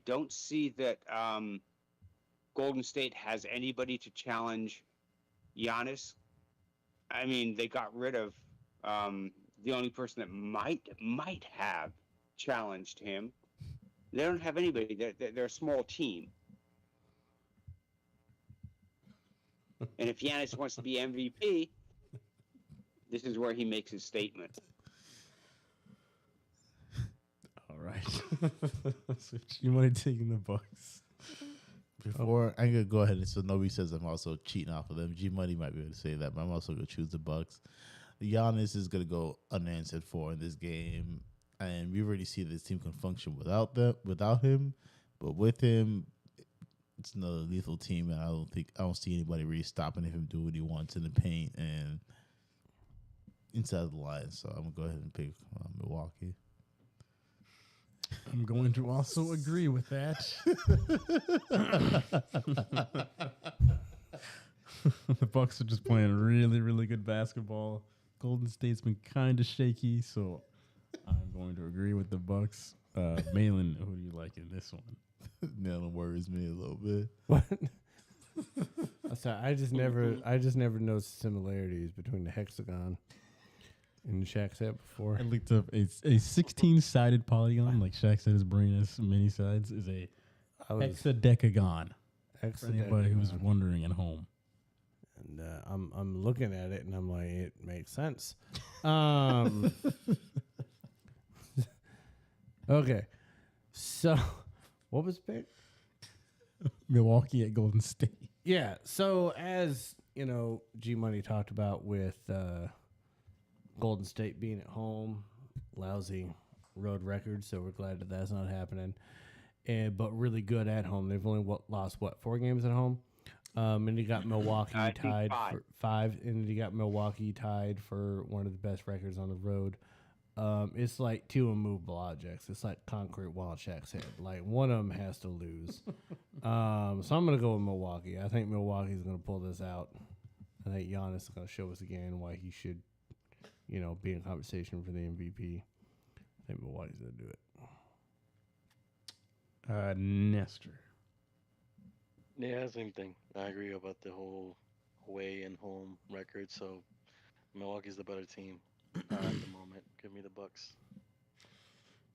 don't see that Golden State has anybody to challenge Giannis. I mean, they got rid of the only person that might have challenged him. They don't have anybody. They're a small team. And if Giannis wants to be MVP, this is where he makes his statement. All right. So G Money taking the Bucks. Before I'm gonna go ahead and so nobody says I'm also cheating off of them. G Money might be able to say that, but I'm also gonna choose the Bucks. Giannis is gonna go unanswered for in this game, and we already see this team can function without him, but with him, it's another lethal team, and I don't see anybody really stopping him do what he wants in the paint and inside the line. So I'm gonna go ahead and pick Milwaukee. I'm going to also agree with that. The Bucks are just playing really, really good basketball. Golden State's been kind of shaky, so I'm going to agree with the Bucks. Malin, who do you like in this one? That worries me a little bit. What? I'm sorry, I just never noticed similarities between the hexagon and Shaq said before. I looked up a 16-sided polygon, like Shaq said his brain has many sides, is a hexadecagon. For anybody who's wondering at home. And I'm looking at it and I'm like, it makes sense. Okay. So, what was pick? Milwaukee at Golden State. Yeah. So as you know, G Money talked about with Golden State being at home, lousy road record. So we're glad that that's not happening. But really good at home. They've only lost 4 games at home. And you got Milwaukee tied for 5, and you got Milwaukee tied for one of the best records on the road. It's like 2 immovable objects. It's like concrete wall Shaq's head. Like one of them has to lose. So I'm gonna go with Milwaukee. I think Milwaukee's gonna pull this out. I think Giannis is gonna show us again why he should, be in conversation for the MVP. I think Milwaukee's gonna do it. Nestor. Yeah, same thing. I agree about the whole away and home record. So Milwaukee's the better team at the moment. Give me the Bucks.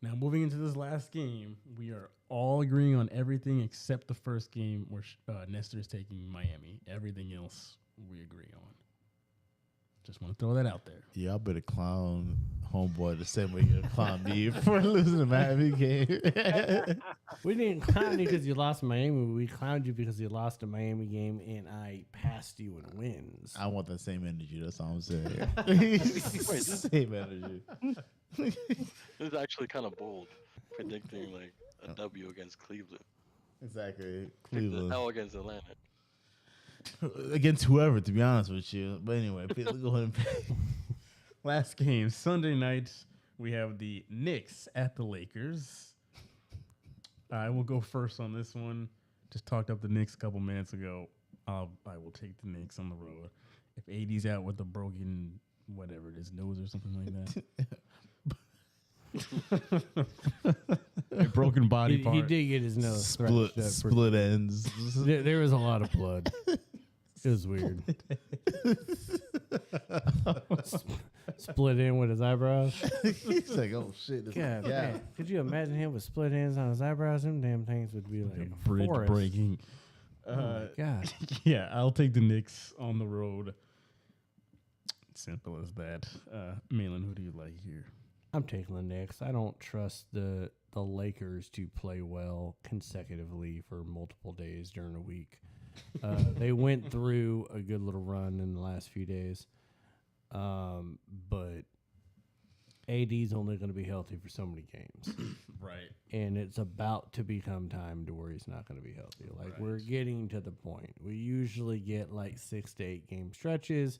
Now, moving into this last game, we are all agreeing on everything except the first game where Nestor is taking Miami. Everything else we agree on. Just want to throw that out there. Y'all better clown homeboy the same way you clown me for losing the Miami game. We didn't clown you because you lost to Miami. We clowned you because you lost a Miami game and I passed you in wins. I want that same energy. That's all I'm saying. Same energy. This is actually kind of bold, predicting like a W against Cleveland. Exactly. Cleveland. L against Atlanta. Against whoever, to be honest with you. But anyway, go ahead and pick. Last game, Sunday night, we have the Knicks at the Lakers. I will go first on this one. Just talked up the Knicks a couple minutes ago. I will take the Knicks on the road. If AD's out with a broken, whatever it is, nose or something like that. A broken body part. He did get his nose split ends. There was a lot of blood. It was weird. Split in with his eyebrows. He's like, oh shit. God, man. Could you imagine him with split ends on his eyebrows? Them damn things would be like a bridge forest. breaking. Oh my God. Yeah, I'll take the Knicks on the road. Simple as that. Malin, who do you like here? I'm taking the Knicks. I don't trust the Lakers to play well consecutively for multiple days during a week. They went through a good little run in the last few days, but AD's only going to be healthy for so many games. Right. And it's about to become time to where he's not going to be healthy. Like, we're getting to the point. We usually get like 6 to 8 game stretches.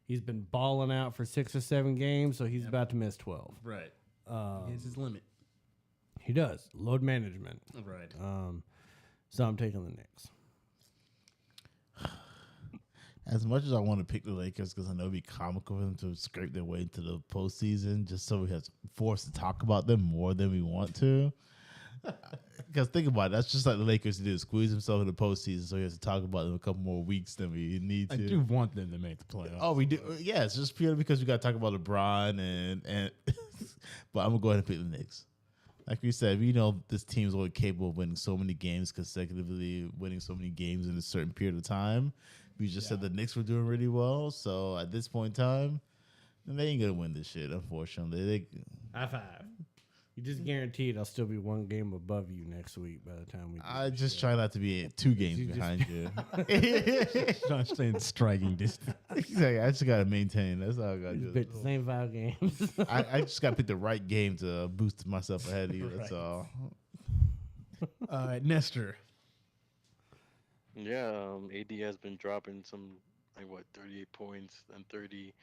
He's been balling out for 6 or 7 games, so he's about to miss 12. Right. He hits his limit. He does. Load management. Right. So I'm taking the Knicks. As much as I want to pick the Lakers because I know it'd be comical for them to scrape their way into the postseason just so we have forced to talk about them more than we want to. Because think about it, that's just like the Lakers do, squeeze themselves in the postseason so we have to talk about them a couple more weeks than we need to. I do want them to make the playoffs. Oh, we do. Yeah, it's just purely because we got to talk about LeBron and but I'm going to go ahead and pick the Knicks. Like we said, we know this team's only capable of winning so many games consecutively, winning so many games in a certain period of time. We just said the Knicks were doing really well, so at this point in time, they ain't gonna win this shit. Unfortunately, High five. You just guaranteed I'll still be 1 game above you next week by the time we. I just try not to be 2 games behind you. Trying to stay in striking distance. Exactly. I just gotta maintain. That's all I gotta do. Pick the same 5 games. I just gotta pick the right game to boost myself ahead of you. That's all. Nestor. Yeah, AD has been dropping some, 38 points and 30.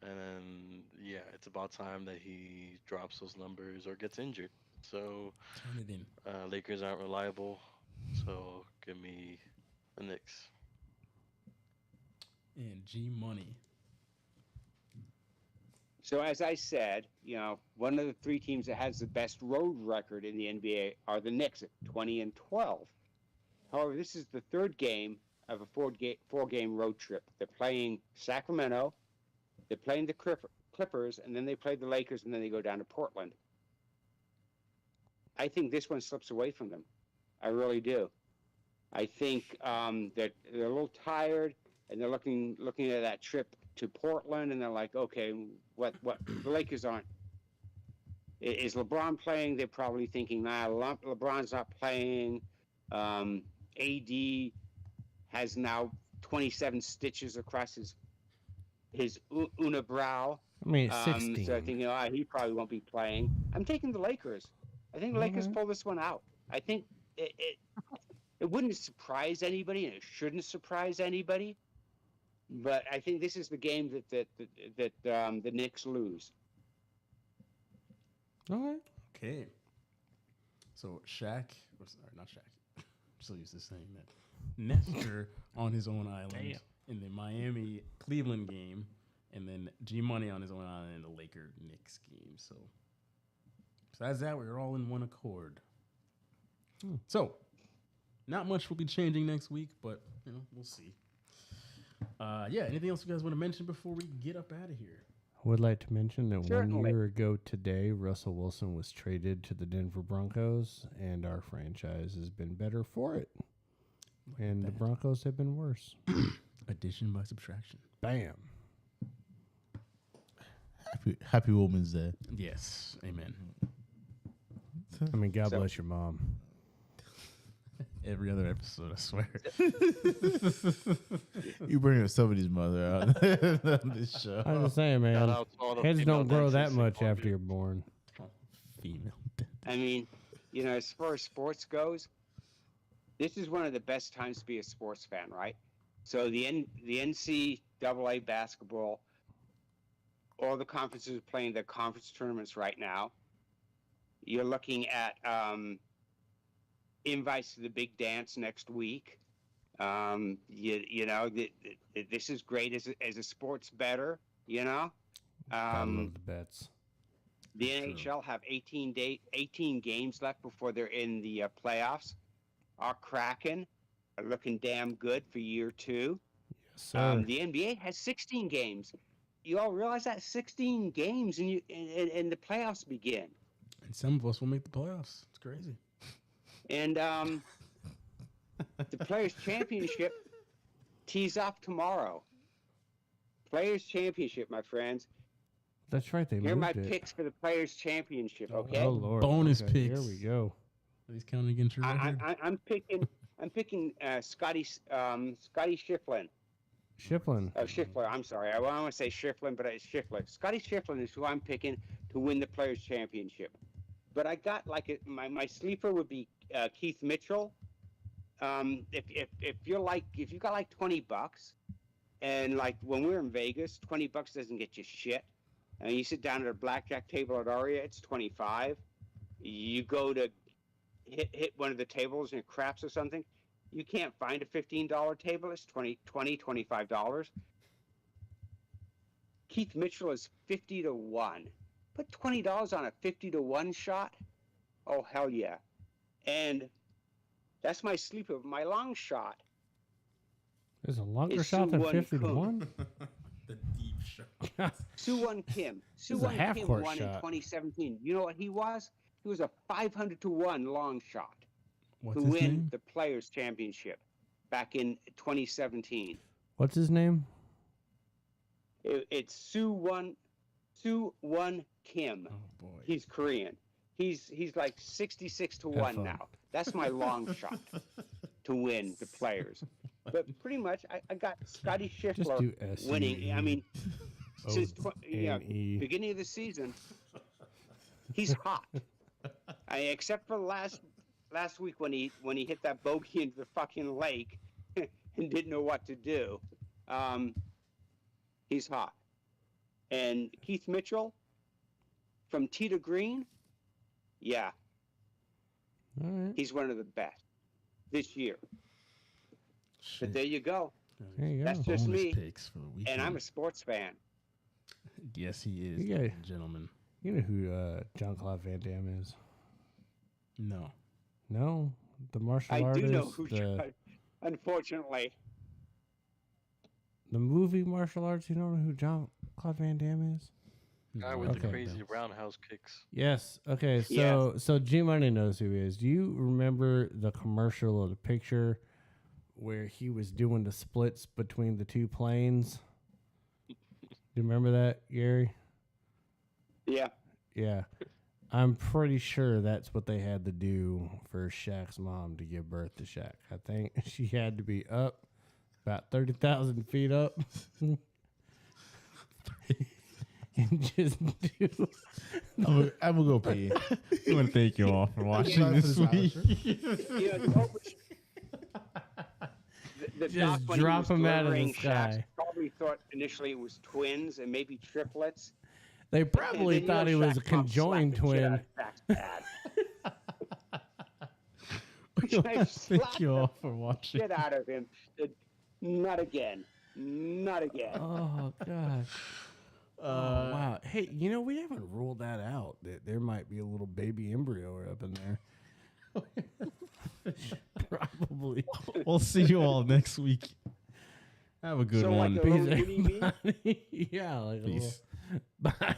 And then, yeah, it's about time that he drops those numbers or gets injured. So, turn it in. Lakers aren't reliable. So, give me the Knicks. And G Money. So, as I said, one of the 3 teams that has the best road record in the NBA are the Knicks at 20-12. However, this is the 3rd game of a 4-game road trip. They're playing Sacramento, they're playing the Clippers, and then they play the Lakers, and then they go down to Portland. I think this one slips away from them. I really do. I think that they're a little tired, and they're looking at that trip to Portland, and they're like, okay, what? The Lakers aren't Is LeBron playing? They're probably thinking, nah, LeBron's not playing. AD has now 27 stitches across his unibrow. I mean, it's 16. So I think, he probably won't be playing. I'm taking the Lakers. I think the Lakers pull this one out. I think it wouldn't surprise anybody, and it shouldn't surprise anybody. But I think this is the game that the Knicks lose. Okay. So Shaq, or sorry, not Shaq. I'm still used to saying that. Nestor on his own island in the Miami Cleveland game, and then G Money on his own island in the Laker Knicks game. So besides that, we're all in one accord. So not much will be changing next week, but we'll see. Anything else you guys want to mention before we get up out of here? I would like to mention that 1 year ago today, Russell Wilson was traded to the Denver Broncos, and our franchise has been better for it. And the Broncos have been worse. Addition by subtraction. Bam. Happy Woman's Day. Yes. Amen. I mean, God bless your mom. Every other episode, I swear. You bring up somebody's mother out on this show. I'm just saying, man. Heads don't grow that much after you're born. Female. I mean, as far as sports goes, this is one of the best times to be a sports fan, right? So the NCAA basketball, all the conferences are playing their conference tournaments right now. You're looking at invites to the big dance next week. This is great as a sports bettor. I love the bets. The NHL have 18 games left before they're in the playoffs. Our Kraken are looking damn good for year 2. Yes, sir. The NBA has 16 games. You all realize that 16 games and the playoffs begin. And some of us will make the playoffs. It's crazy. And the Players' Championship tees off tomorrow. Players' Championship, my friends. That's right. They Here are my moved it. picks for the Players' Championship. Okay. Oh Lord. Bonus Okay, picks. Here we go. Are these counting against your record? I'm picking Scotty Schifrin. Schifrin. Oh, Schiffer. I'm sorry. I want to say Schifrin, but it's Schifrin. Scotty Schifrin is who I'm picking to win the Players' Championship. But I got my sleeper would be Keith Mitchell. If you got like $20, and like when we're in Vegas, $20 doesn't get you shit. And you sit down at a blackjack table at Aria, it's 25. You go to hit one of the tables and it craps or something, you can't find a $15 table. It's $25. Keith Mitchell is 50-1. Put $20 on a 50-1 shot. Oh hell yeah! And that's my sleeper. My long shot. There's a longer It's shot than Soo-Won 50-1. The deep shot. Soo-Won Kim. This is a Soo-Won Kim half-court won in shot. 2017. You know what he was? He was a 500-1 long shot What's to his win name? the Players' Championship back in 2017. What's his name? It's Soo-Won Kim. Oh boy. He's Korean. He's like 66-1 fun. now. That's my long shot to win the Players. But pretty much, I got Scotty Just do Schiffer S-U-E. winning. I mean, since O-N-E. beginning of the season, he's hot. Except for last week when he hit that bogey into the fucking lake and didn't know what to do. He's hot. And Keith Mitchell from Tee to Green, yeah, All right. he's one of the best this year. But Shit. there you go. There you go. That's just Bonus me. picks for the weekend. And I'm a sports fan. Yes, he is, You ladies got- and gentlemen. You know who Jean-Claude Van Damme is? No. No? The martial I artist? do know who. the Unfortunately, movie martial arts? You don't know who Jean-Claude Van Damme is? Guy with the Okay. crazy roundhouse kicks. Yes. Okay. So G Money knows who he is. Do you remember the commercial or the picture where he was doing the splits between the two planes? Do you remember that, Gary? yeah. Yeah. I'm pretty sure that's what they had to do for Shaq's mom to give birth to Shaq. I think she had to be up about 30,000 feet up. And just do. I'm gonna go pee. I want to thank you all for watching this week. The Just doc, when he drop was them out of the delivering Shaq, sky. probably thought initially it was twins and maybe triplets. They probably And then, thought he was a Shaq's mom conjoined slapped the shit twin. out of Shaq's dad. Thank you all for watching. Shit out of him. Not again. Not again. Oh gosh. Oh, wow. Hey, we haven't ruled that out. That there might be a little baby embryo up in there. Probably. We'll see you all next week. Have a good one. Like a little mini me? Yeah, like Peace. Bye.